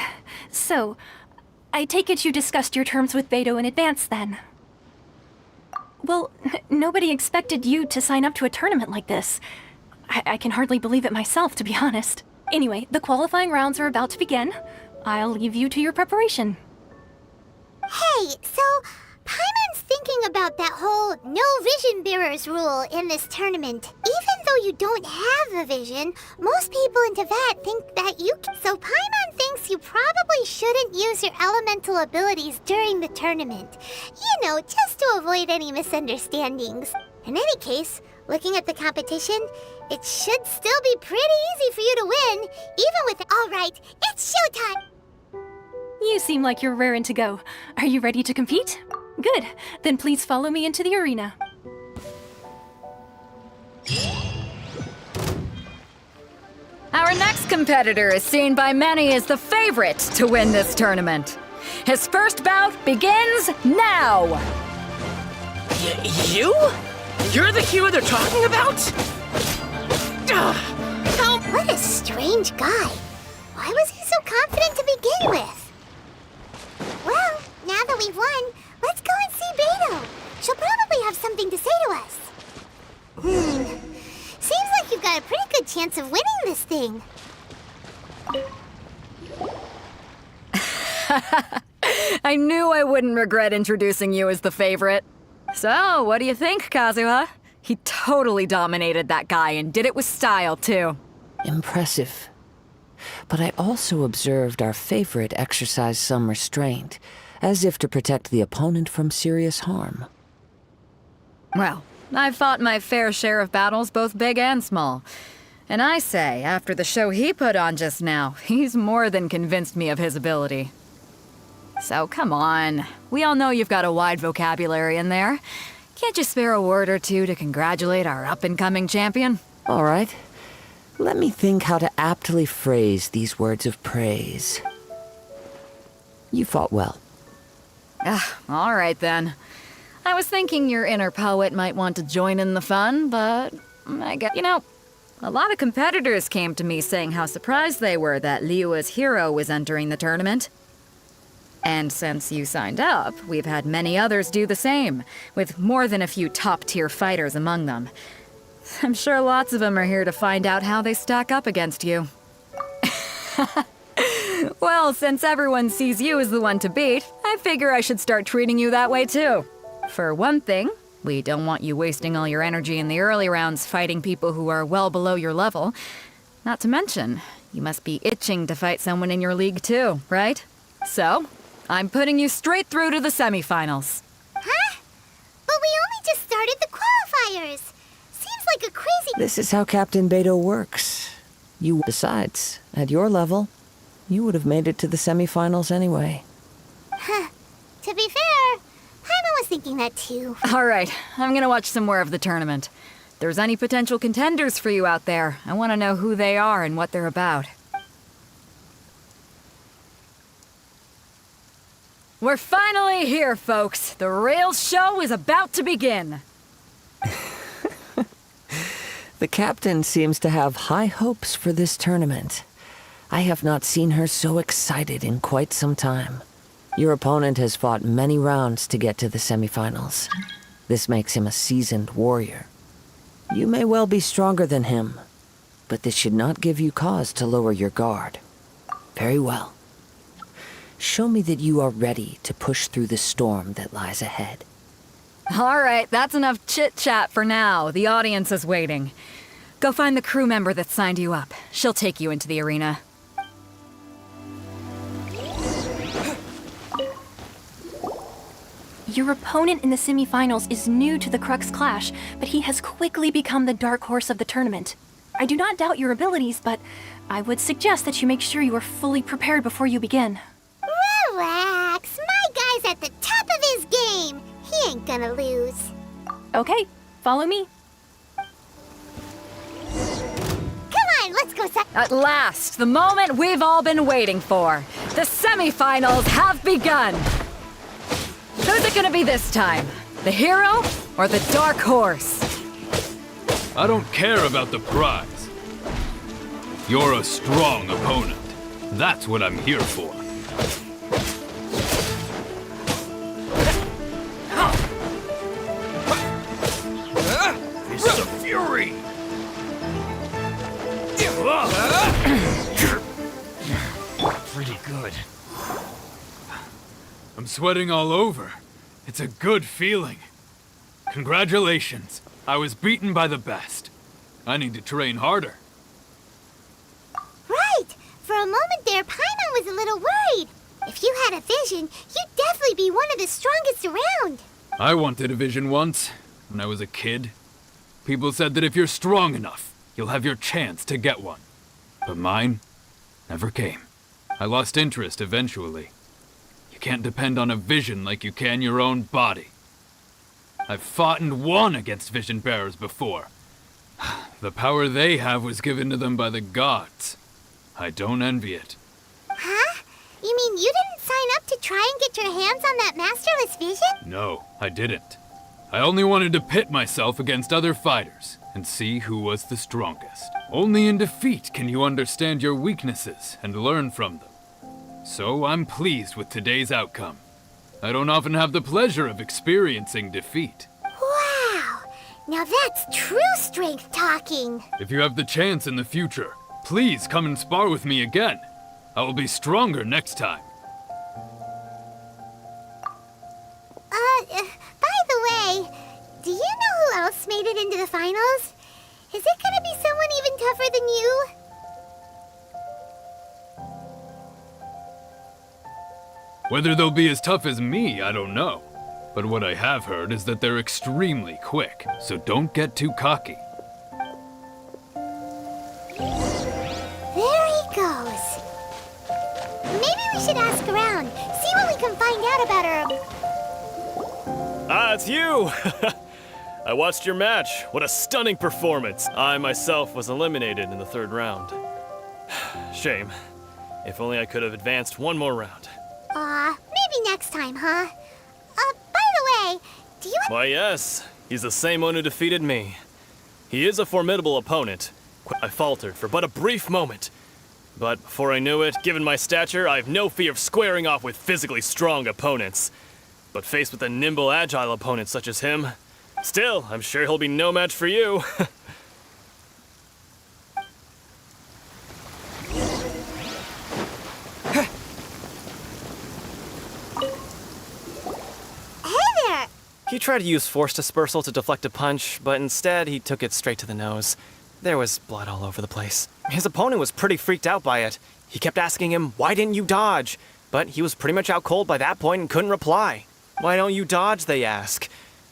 So, I take it you discussed your terms with Beidou in advance, then? Well, nobody expected you to sign up to a tournament like this. I can hardly believe it myself, to be honest. Anyway, the qualifying rounds are about to begin. I'll leave you to your preparation. Hey, so Paimon's thinking about about that whole no vision bearers rule in this tournament. Even though you don't have a vision, most people in Teyvat think that you can. So Paimon thinks you probably shouldn't use your elemental abilities during the tournament. You know, just to avoid any misunderstandings. In any case, looking at the competition, it should still be pretty easy for you to win, even with... All right, it's showtime! You seem like you're raring to go. Are you ready to compete? Good. Then please follow me into the arena. Our next competitor is seen by many as the favorite to win this tournament. His first bout begins now! You? You're the hero they're talking about? What a strange guy. Why was he so confident to begin with? Well, now that we've won, let's go and see Beto. She'll probably have something to say to us. Seems like you've got a pretty good chance of winning this thing. I knew I wouldn't regret introducing you as the favorite. So, what do you think, Kazuha? He totally dominated that guy and did it with style, too. Impressive. But I also observed our favorite exercise some restraint, as if to protect the opponent from serious harm. Well, I've fought my fair share of battles, both big and small. And I say, after the show he put on just now, he's more than convinced me of his ability. So come on, we all know you've got a wide vocabulary in there. Can't you spare a word or two to congratulate our up-and-coming champion? All right. Let me think how to aptly phrase these words of praise. You fought well. All right then. I was thinking your inner poet might want to join in the fun, but I guess, you know, a lot of competitors came to me saying how surprised they were that Liyue's hero was entering the tournament. And since you signed up, we've had many others do the same, with more than a few top-tier fighters among them. I'm sure lots of them are here to find out how they stack up against you. Well, since everyone sees you as the one to beat, I figure I should start treating you that way too. For one thing, we don't want you wasting all your energy in the early rounds fighting people who are well below your level. Not to mention, you must be itching to fight someone in your league too, right? So, I'm putting you straight through to the semifinals. Huh? But we only just started the qualifiers. Seems like a crazy... This is how Captain Beto works. Besides, at your level, you would have made it to the semifinals anyway. Huh. To be fair, Paimon was thinking that too. All right, I'm gonna watch some more of the tournament. If there's any potential contenders for you out there, I want to know who they are and what they're about. We're finally here, folks. The real show is about to begin. The captain seems to have high hopes for this tournament. I have not seen her so excited in quite some time. Your opponent has fought many rounds to get to the semifinals. This makes him a seasoned warrior. You may well be stronger than him, but this should not give you cause to lower your guard. Very well. Show me that you are ready to push through the storm that lies ahead. All right, that's enough chit-chat for now. The audience is waiting. Go find the crew member that signed you up. She'll take you into the arena. Your opponent in the semifinals is new to the Crux Clash, but he has quickly become the dark horse of the tournament. I do not doubt your abilities, but I would suggest that you make sure you are fully prepared before you begin. Relax. My guy's at the top of his game. He ain't gonna lose. Okay, follow me. Come on, let's go. At last, the moment we've all been waiting for. The semifinals have begun. Who's it gonna be this time? The hero or the dark horse? I don't care about the prize. You're a strong opponent. That's what I'm here for. Fist of Fury! Pretty good. I'm sweating all over. It's a good feeling. Congratulations. I was beaten by the best. I need to train harder. Right! For a moment there, Paimon was a little worried. If you had a vision, you'd definitely be one of the strongest around. I wanted a vision once, when I was a kid. People said that if you're strong enough, you'll have your chance to get one. But mine never came. I lost interest eventually. You can't depend on a vision like you can your own body. I've fought and won against vision bearers before. The power they have was given to them by the gods. I don't envy it. Huh? You mean you didn't sign up to try and get your hands on that masterless vision? No, I didn't. I only wanted to pit myself against other fighters and see who was the strongest. Only in defeat can you understand your weaknesses and learn from them. So I'm pleased with today's outcome. I don't often have the pleasure of experiencing defeat. Wow! Now that's true strength talking. If you have the chance in the future, please come and spar with me again. I will be stronger next time. By the way, do you know who else made it into the finals? Is it gonna be someone even tougher than you? Whether they'll be as tough as me, I don't know. But what I have heard is that they're extremely quick, so don't get too cocky. There he goes. Maybe we should ask around, see what we can find out about her. Ah, it's you! I watched your match. What a stunning performance. I myself was eliminated in the 3rd round. Shame. If only I could have advanced one more round. Maybe next time, huh? By the way, do you... Why, yes. He's the same one who defeated me. He is a formidable opponent. I faltered for but a brief moment. But before I knew it, given my stature, I have no fear of squaring off with physically strong opponents. But faced with a nimble, agile opponent such as him, still, I'm sure he'll be no match for you. He tried to use force dispersal to deflect a punch, but instead he took it straight to the nose. There was blood all over the place. His opponent was pretty freaked out by it. He kept asking him, "Why didn't you dodge?" But he was pretty much out cold by that point and couldn't reply. "Why don't you dodge?" they ask.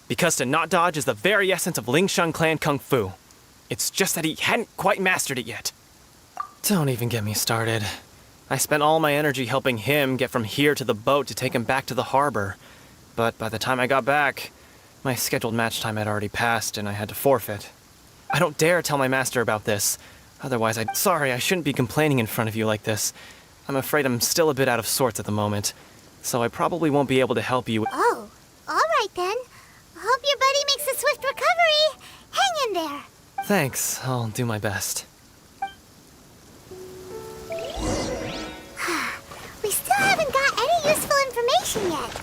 Because to not dodge is the very essence of Lingshan clan kung fu. It's just that he hadn't quite mastered it yet. Don't even get me started. I spent all my energy helping him get from here to the boat to take him back to the harbor. But by the time I got back, my scheduled match time had already passed and I had to forfeit. I don't dare tell my master about this. Otherwise, Sorry, I shouldn't be complaining in front of you like this. I'm afraid I'm still a bit out of sorts at the moment, so I probably won't be able to help you. Oh, all right then. Hope your buddy makes a swift recovery. Hang in there. Thanks, I'll do my best. We still haven't got any useful information yet.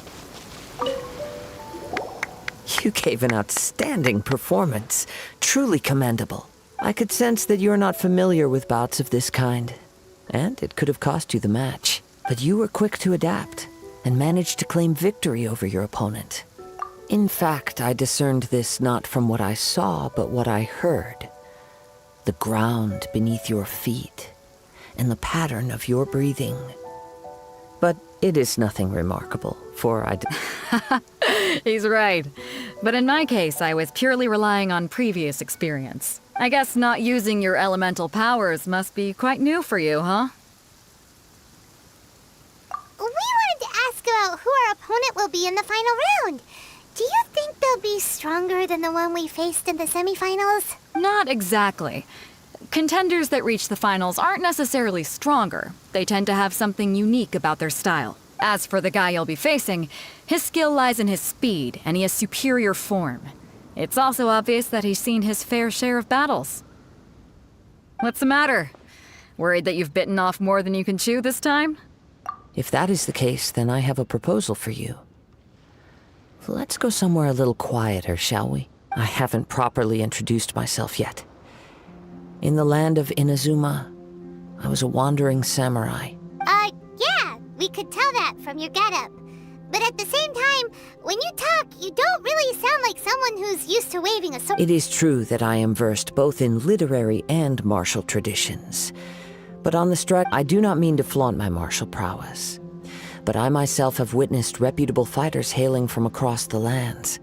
You gave an outstanding performance. Truly commendable. I could sense that you're not familiar with bouts of this kind, and it could have cost you the match. But you were quick to adapt, and managed to claim victory over your opponent. In fact, I discerned this not from what I saw, but what I heard. The ground beneath your feet, and the pattern of your breathing. But it is nothing remarkable, for He's right. But in my case, I was purely relying on previous experience. I guess not using your elemental powers must be quite new for you, huh? We wanted to ask about who our opponent will be in the final round. Do you think they'll be stronger than the one we faced in the semifinals? Not exactly. Contenders that reach the finals aren't necessarily stronger. They tend to have something unique about their style. As for the guy you'll be facing, his skill lies in his speed, and he has superior form. It's also obvious that he's seen his fair share of battles. What's the matter? Worried that you've bitten off more than you can chew this time? If that is the case, then I have a proposal for you. Let's go somewhere a little quieter, shall we? I haven't properly introduced myself yet. In the land of Inazuma, I was a wandering samurai. Yeah, we could tell that from your getup. But at the same time, when you talk, you don't really sound like someone who's used to waving a sword. It is true that I am versed both in literary and martial traditions. But on the strut, I do not mean to flaunt my martial prowess. But I myself have witnessed reputable fighters hailing from across the lands.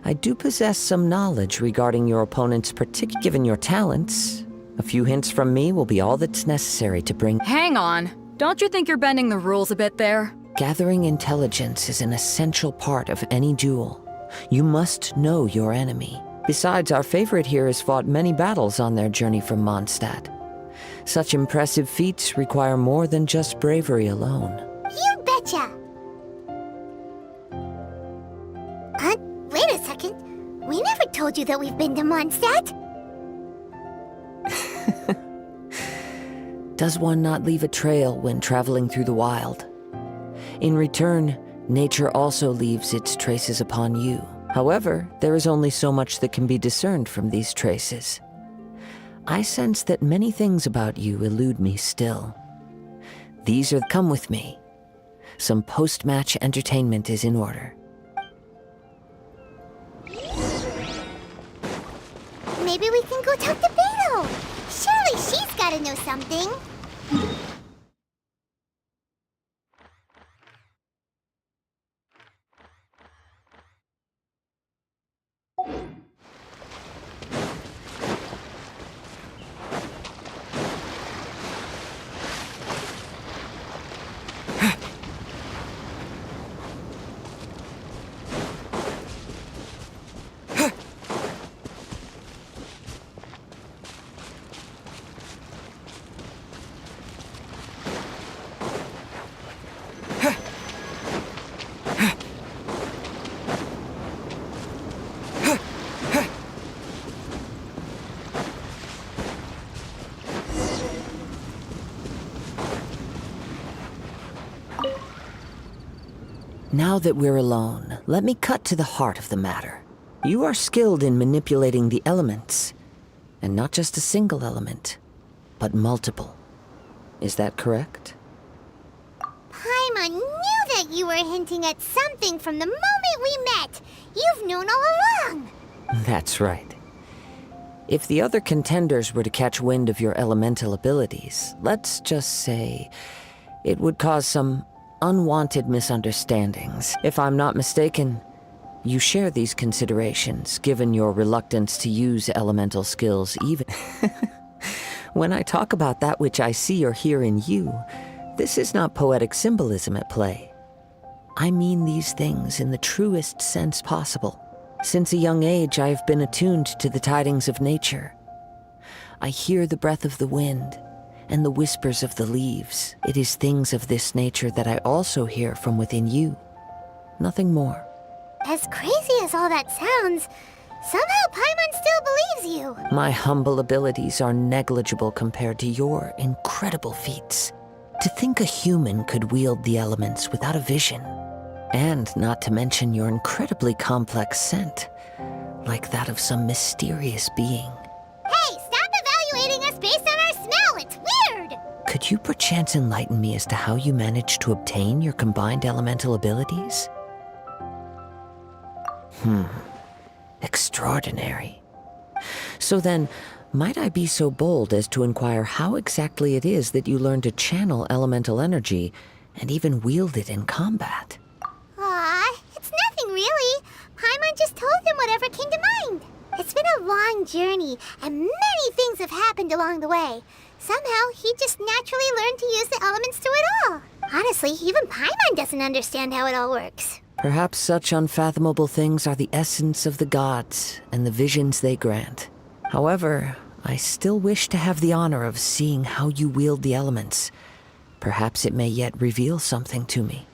I do possess some knowledge regarding your opponent's particular. Given your talents, a few hints from me will be all that's necessary to bring. Hang on. Don't you think you're bending the rules a bit there? Gathering intelligence is an essential part of any duel. You must know your enemy. Besides, our favorite here has fought many battles on their journey from Mondstadt. Such impressive feats require more than just bravery alone. You betcha! Wait a second. We never told you that we've been to Mondstadt. Does one not leave a trail when traveling through the wild? In return, nature also leaves its traces upon you. However, there is only so much that can be discerned from these traces. I sense that many things about you elude me still. These are... Come with me. Some post-match entertainment is in order. Maybe we can go talk to Beto. Surely she's gotta know something. Now that we're alone, let me cut to the heart of the matter. You are skilled in manipulating the elements, and not just a single element, but multiple. Is that correct? Paimon knew that you were hinting at something from the moment we met. You've known all along. That's right. If the other contenders were to catch wind of your elemental abilities, let's just say it would cause some unwanted misunderstandings. If I'm not mistaken, you share these considerations, given your reluctance to use elemental skills even. When I talk about that which I see or hear in you, this is not poetic symbolism at play. I mean these things in the truest sense possible. Since a young age, I have been attuned to the tidings of nature. I hear the breath of the wind and the whispers of the leaves. It is things of this nature that I also hear from within you. Nothing more. As crazy as all that sounds, somehow Paimon still believes you. My humble abilities are negligible compared to your incredible feats. To think a human could wield the elements without a vision. And not to mention your incredibly complex scent, like that of some mysterious being. Hey, stop evaluating us based on our smell! It's weird! Could you perchance enlighten me as to how you managed to obtain your combined elemental abilities? Extraordinary. So then, might I be so bold as to inquire how exactly it is that you learned to channel elemental energy and even wield it in combat? Aw, it's nothing really. Paimon just told him whatever came to mind. It's been a long journey, and many things have happened along the way. Somehow, he just naturally learned to use the elements to it all. Honestly, even Paimon doesn't understand how it all works. Perhaps such unfathomable things are the essence of the gods and the visions they grant. However, I still wish to have the honor of seeing how you wield the elements. Perhaps it may yet reveal something to me.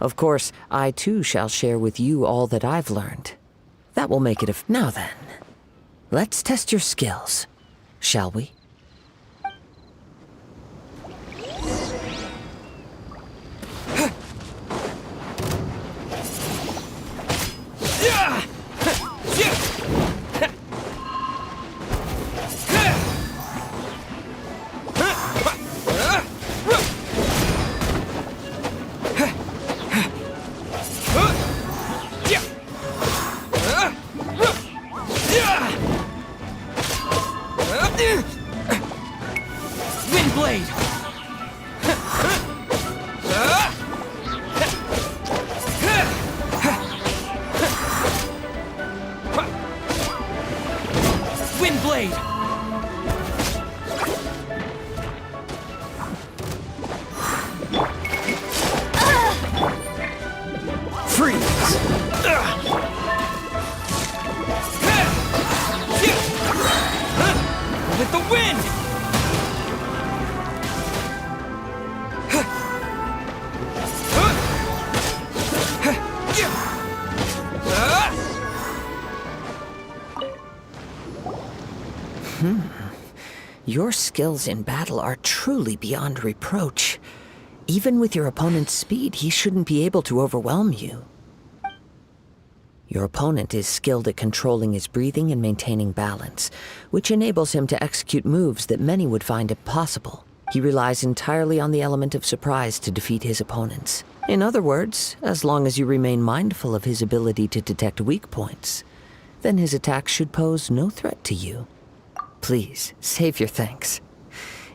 Of course, I too shall share with you all that I've learned. That will make it Now then, let's test your skills, shall we? blade! Freeze! With the wind! Your skills in battle are truly beyond reproach. Even with your opponent's speed, he shouldn't be able to overwhelm you. Your opponent is skilled at controlling his breathing and maintaining balance, which enables him to execute moves that many would find impossible. He relies entirely on the element of surprise to defeat his opponents. In other words, as long as you remain mindful of his ability to detect weak points, then his attacks should pose no threat to you. Please, save your thanks.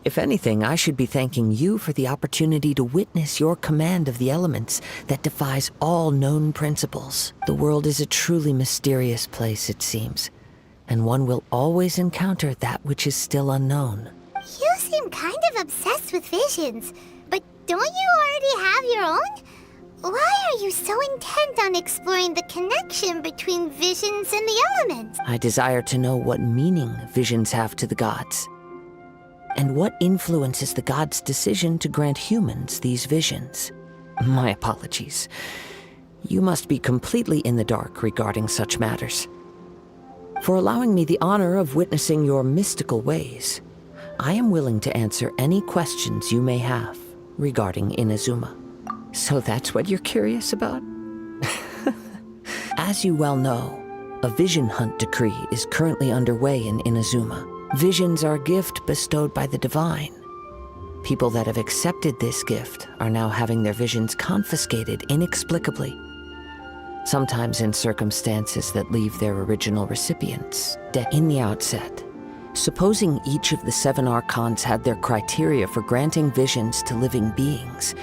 If anything, I should be thanking you for the opportunity to witness your command of the elements that defies all known principles. The world is a truly mysterious place, it seems, and one will always encounter that which is still unknown. You seem kind of obsessed with visions, but don't you already have your own? Why are you so intent on exploring the connection between visions and the elements? I desire to know what meaning visions have to the gods, and what influences the gods' decision to grant humans these visions. My apologies. You must be completely in the dark regarding such matters. For allowing me the honor of witnessing your mystical ways, I am willing to answer any questions you may have regarding Inazuma. So that's what you're curious about? As you well know, a vision hunt decree is currently underway in Inazuma. Visions are a gift bestowed by the divine. People that have accepted this gift are now having their visions confiscated inexplicably, sometimes in circumstances that leave their original recipients dead. In the outset, supposing each of the 7 archons had their criteria for granting visions to living beings,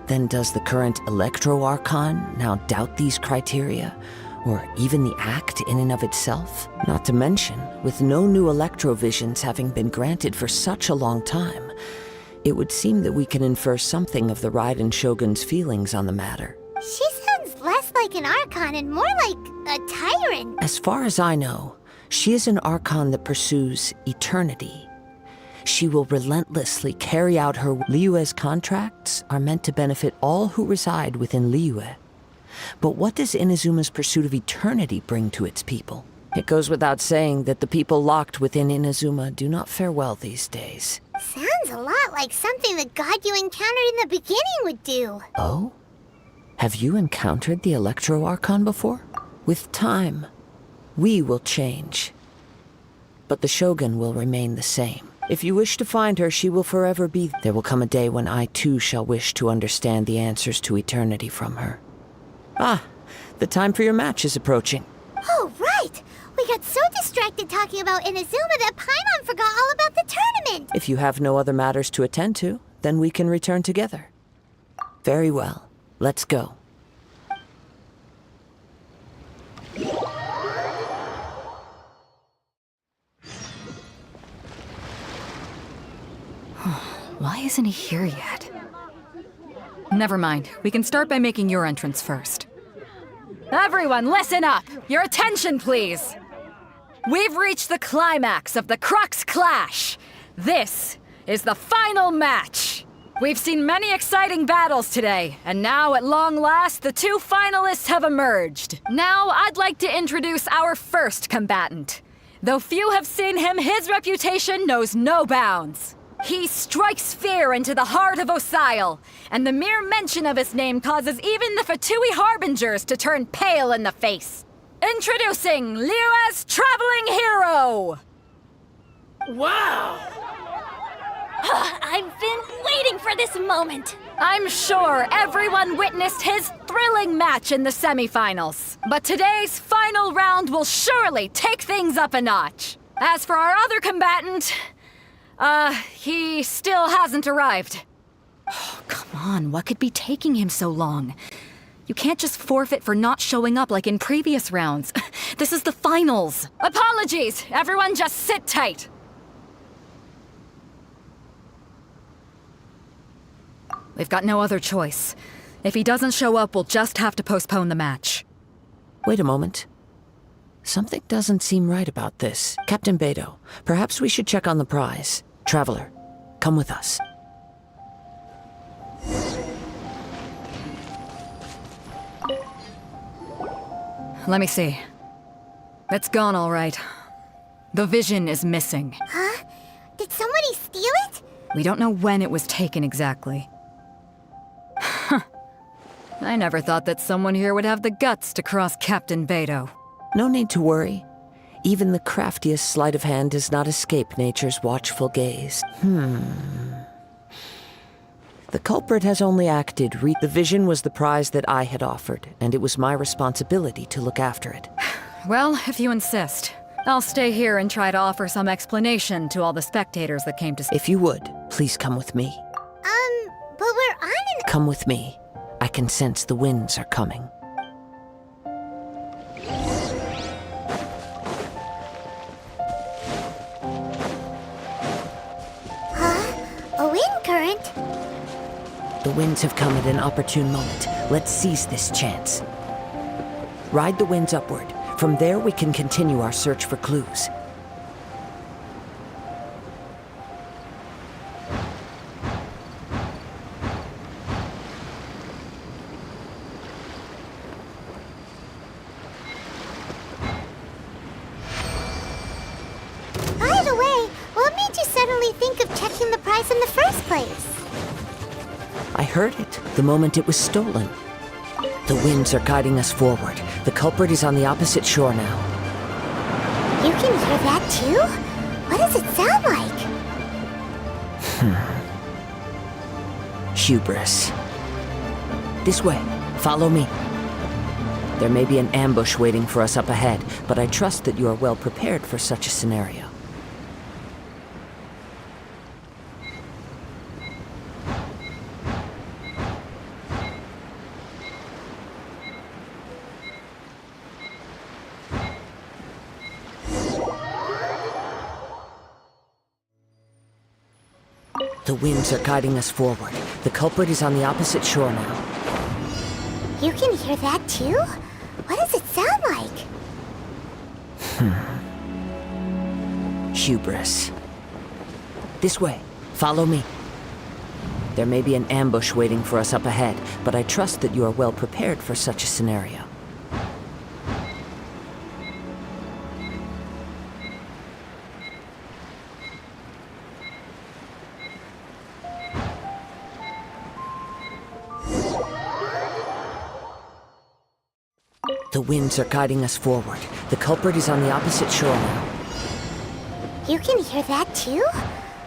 then does the current Electro Archon now doubt these criteria, or even the act in and of itself? Not to mention, with no new Electro visions having been granted for such a long time, it would seem that we can infer something of the Raiden Shogun's feelings on the matter. She sounds less like an Archon and more like a tyrant. As far as I know, she is an Archon that pursues eternity. She will relentlessly carry out her. Liyue's contracts are meant to benefit all who reside within Liyue. But what does Inazuma's pursuit of eternity bring to its people? It goes without saying that the people locked within Inazuma do not fare well these days. Sounds a lot like something the god you encountered in the beginning would do. Oh? Have you encountered the Electro Archon before? With time, we will change. But the Shogun will remain the same. If you wish to find her, she will forever be. There will come a day when I too shall wish to understand the answers to eternity from her. Ah, the time for your match is approaching. Oh, right! We got so distracted talking about Inazuma that Paimon forgot all about the tournament! If you have no other matters to attend to, then we can return together. Very well. Let's go. Why isn't he here yet? Never mind. We can start by making your entrance first. Everyone, listen up! Your attention, please! We've reached the climax of the Crux Clash! This is the final match! We've seen many exciting battles today, and now, at long last, the 2 finalists have emerged. Now, I'd like to introduce our first combatant. Though few have seen him, his reputation knows no bounds. He strikes fear into the heart of Osile, and the mere mention of his name causes even the Fatui Harbingers to turn pale in the face. Introducing Liyue's traveling hero! Wow! I've been waiting for this moment! I'm sure everyone witnessed his thrilling match in the semifinals. But today's final round will surely take things up a notch. As for our other combatant, he still hasn't arrived. Oh, come on, what could be taking him so long? You can't just forfeit for not showing up like in previous rounds. This is the finals. Apologies! Everyone just sit tight! We've got no other choice. If he doesn't show up, we'll just have to postpone the match. Wait a moment. Something doesn't seem right about this. Captain Beto, perhaps we should check on the prize. Traveler, come with us. Let me see. It's gone all right. The vision is missing. Huh? Did somebody steal it? We don't know when it was taken exactly. I never thought that someone here would have the guts to cross Captain Beto. No need to worry. Even the craftiest sleight of hand does not escape nature's watchful gaze. The culprit has only acted. The vision was the prize that I had offered, and it was my responsibility to look after it. Well, if you insist. I'll stay here and try to offer some explanation to all the spectators that came to see. If you would, please come with me. But we're on an... Come with me. I can sense the winds are coming. A wind current? The winds have come at an opportune moment. Let's seize this chance. Ride the winds upward. From there, we can continue our search for clues. By the way, what made you suddenly think of checking the prize in the first place? I heard it the moment it was stolen. The winds are guiding us forward. The culprit is on the opposite shore now. You can hear that too? What does it sound like? Hubris. This way. Follow me. There may be an ambush waiting for us up ahead, but I trust that you are well prepared for such a scenario. The winds are guiding us forward. The culprit is on the opposite shore now. You can hear that too? What does it sound like? Hubris. This way. Follow me. There may be an ambush waiting for us up ahead, but I trust that you are well prepared for such a scenario. The winds are guiding us forward. The culprit is on the opposite shore now. You can hear that too?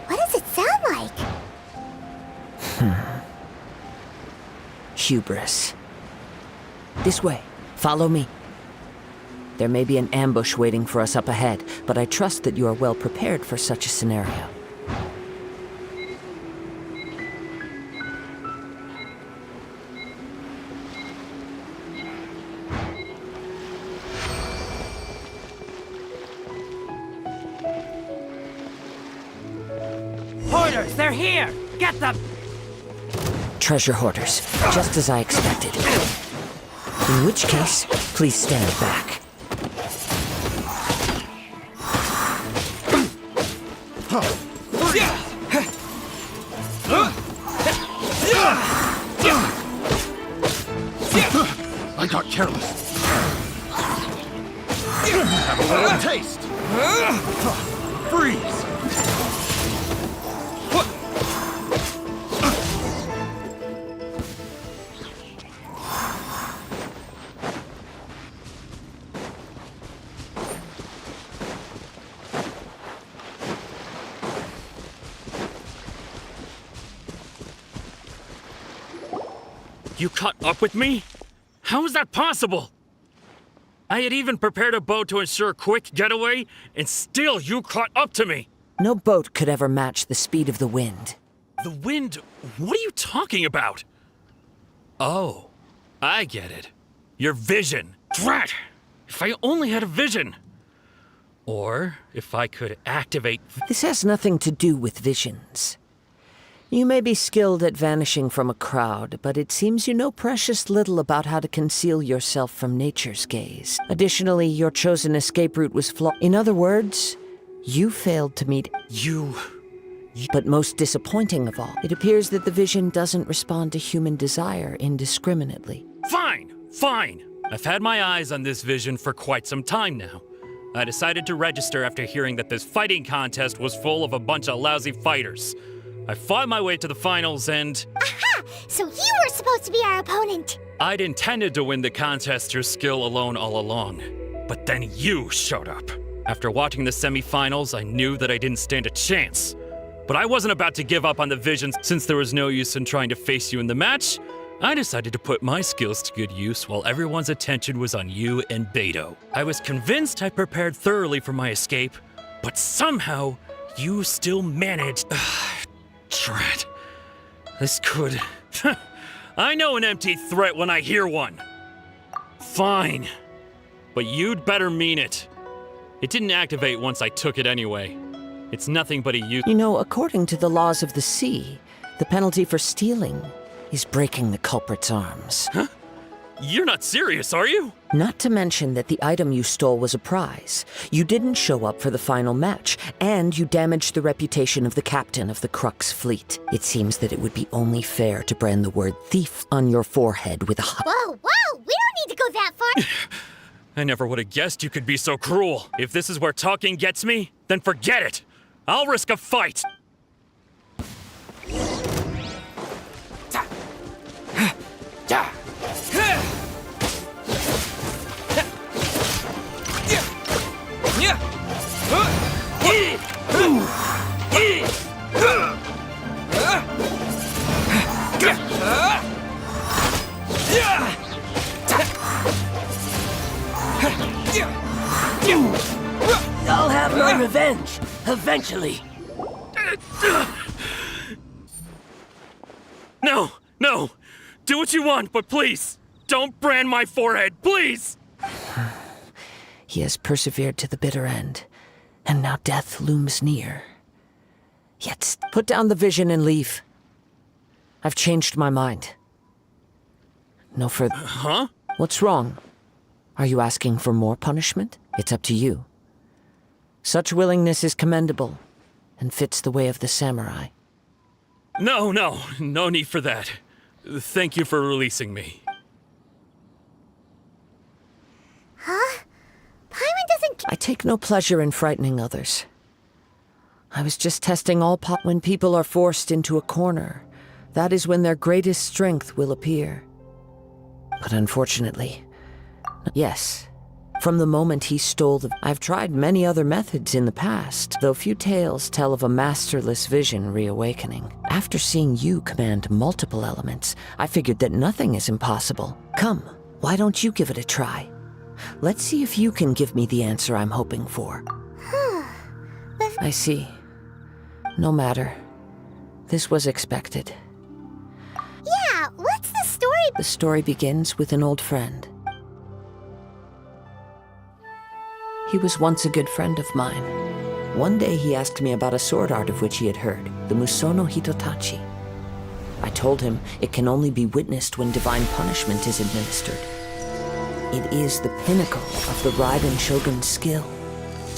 What does it sound like? Hubris. This way. Follow me. There may be an ambush waiting for us up ahead, but I trust that you are well prepared for such a scenario. Hoarders, they're here! Get them! Treasure hoarders, just as I expected. In which case, please stand back. I got careless. Have a little taste. Freeze. You caught up with me? How is that possible? I had even prepared a boat to ensure a quick getaway, and still you caught up to me! No boat could ever match the speed of the wind. The wind? What are you talking about? Oh, I get it. Your vision. Drat! If I only had a vision! Or if I could activate... This has nothing to do with visions. You may be skilled at vanishing from a crowd, but it seems you know precious little about how to conceal yourself from nature's gaze. Additionally, your chosen escape route was flawed. In other words, you failed to meet... You... But most disappointing of all, it appears that the vision doesn't respond to human desire indiscriminately. Fine! Fine! I've had my eyes on this vision for quite some time now. I decided to register after hearing that this fighting contest was full of a bunch of lousy fighters. I fought my way to the finals and... Aha! So you were supposed to be our opponent! I'd intended to win the contest through skill alone all along. But then you showed up. After watching the semifinals, I knew that I didn't stand a chance. But I wasn't about to give up on the visions since there was no use in trying to face you in the match. I decided to put my skills to good use while everyone's attention was on you and Beto. I was convinced I prepared thoroughly for my escape, but somehow you still managed... Dread. This could... I know an empty threat when I hear one. Fine. But you'd better mean it. It didn't activate once I took it anyway. It's nothing but a use... You know, according to the laws of the sea, the penalty for stealing is breaking the culprit's arms. Huh? You're not serious, are you? Not to mention that the item you stole was a prize. You didn't show up for the final match, and you damaged the reputation of the captain of the Crux fleet. It seems that it would be only fair to brand the word thief on your forehead with a... Whoa, whoa! We don't need to go that far! I never would have guessed you could be so cruel. If this is where talking gets me, then forget it. I'll risk a fight. I'll have my revenge, eventually. No, no. Do what you want, but please, don't brand my forehead, please! He has persevered to the bitter end, and now death looms near. Yet, put down the vision and leave. I've changed my mind. No further... Huh? What's wrong? Are you asking for more punishment? It's up to you. Such willingness is commendable, and fits the way of the samurai. No need for that. Thank you for releasing me. Huh? Paimon doesn't... I take no pleasure in frightening others. I was just testing all when people are forced into a corner. That is when their greatest strength will appear. But unfortunately, yes. From the moment he stole the... I've tried many other methods in the past, though few tales tell of a masterless vision reawakening. After seeing you command multiple elements, I figured that nothing is impossible. Come, why don't you give it a try? Let's see if you can give me the answer I'm hoping for. I see. No matter. This was expected. Yeah, what's the story? The story begins with an old friend. He was once a good friend of mine. One day he asked me about a sword art of which he had heard, the Musono Hitotachi. I told him it can only be witnessed when divine punishment is administered. It is the pinnacle of the Raiden Shogun's skill,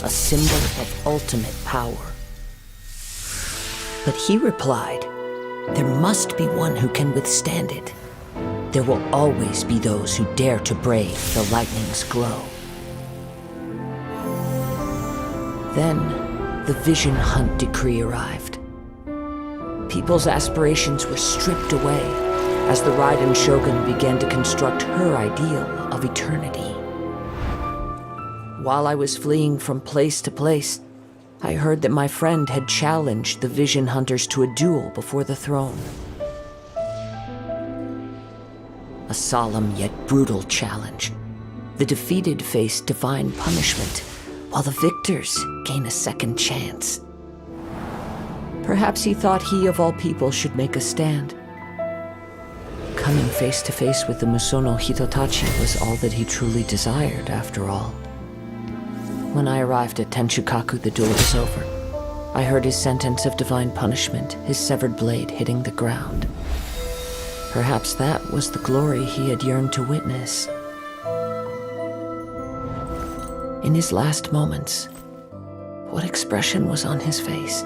a symbol of ultimate power. But he replied, there must be one who can withstand it. There will always be those who dare to brave the lightning's glow. Then, the Vision Hunt decree arrived. People's aspirations were stripped away as the Raiden Shogun began to construct her ideal of eternity. While I was fleeing from place to place, I heard that my friend had challenged the Vision Hunters to a duel before the throne. A solemn yet brutal challenge. The defeated face divine punishment, while the victors gain a second chance. Perhaps he thought he of all people should make a stand. coming face to face with the Musono Hitotachi was all that he truly desired, after all. When I arrived at Tenshukaku, the duel was over. I heard his sentence of divine punishment, his severed blade hitting the ground. Perhaps that was the glory he had yearned to witness. In his last moments, what expression was on his face?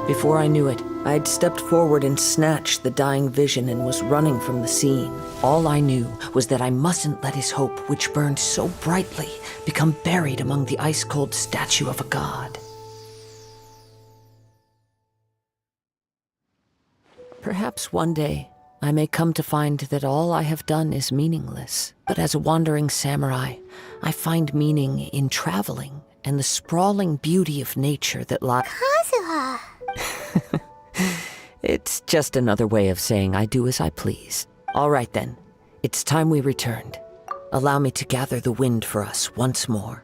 Before I knew it, I had stepped forward and snatched the dying vision and was running from the scene. All I knew was that I mustn't let his hope, which burned so brightly, become buried among the ice-cold statue of a god. Perhaps one day, I may come to find that all I have done is meaningless. But as a wandering samurai, I find meaning in traveling and the sprawling beauty of nature that lies... Kazuha! It's just another way of saying I do as I please. All right then, it's time we returned. Allow me to gather the wind for us once more.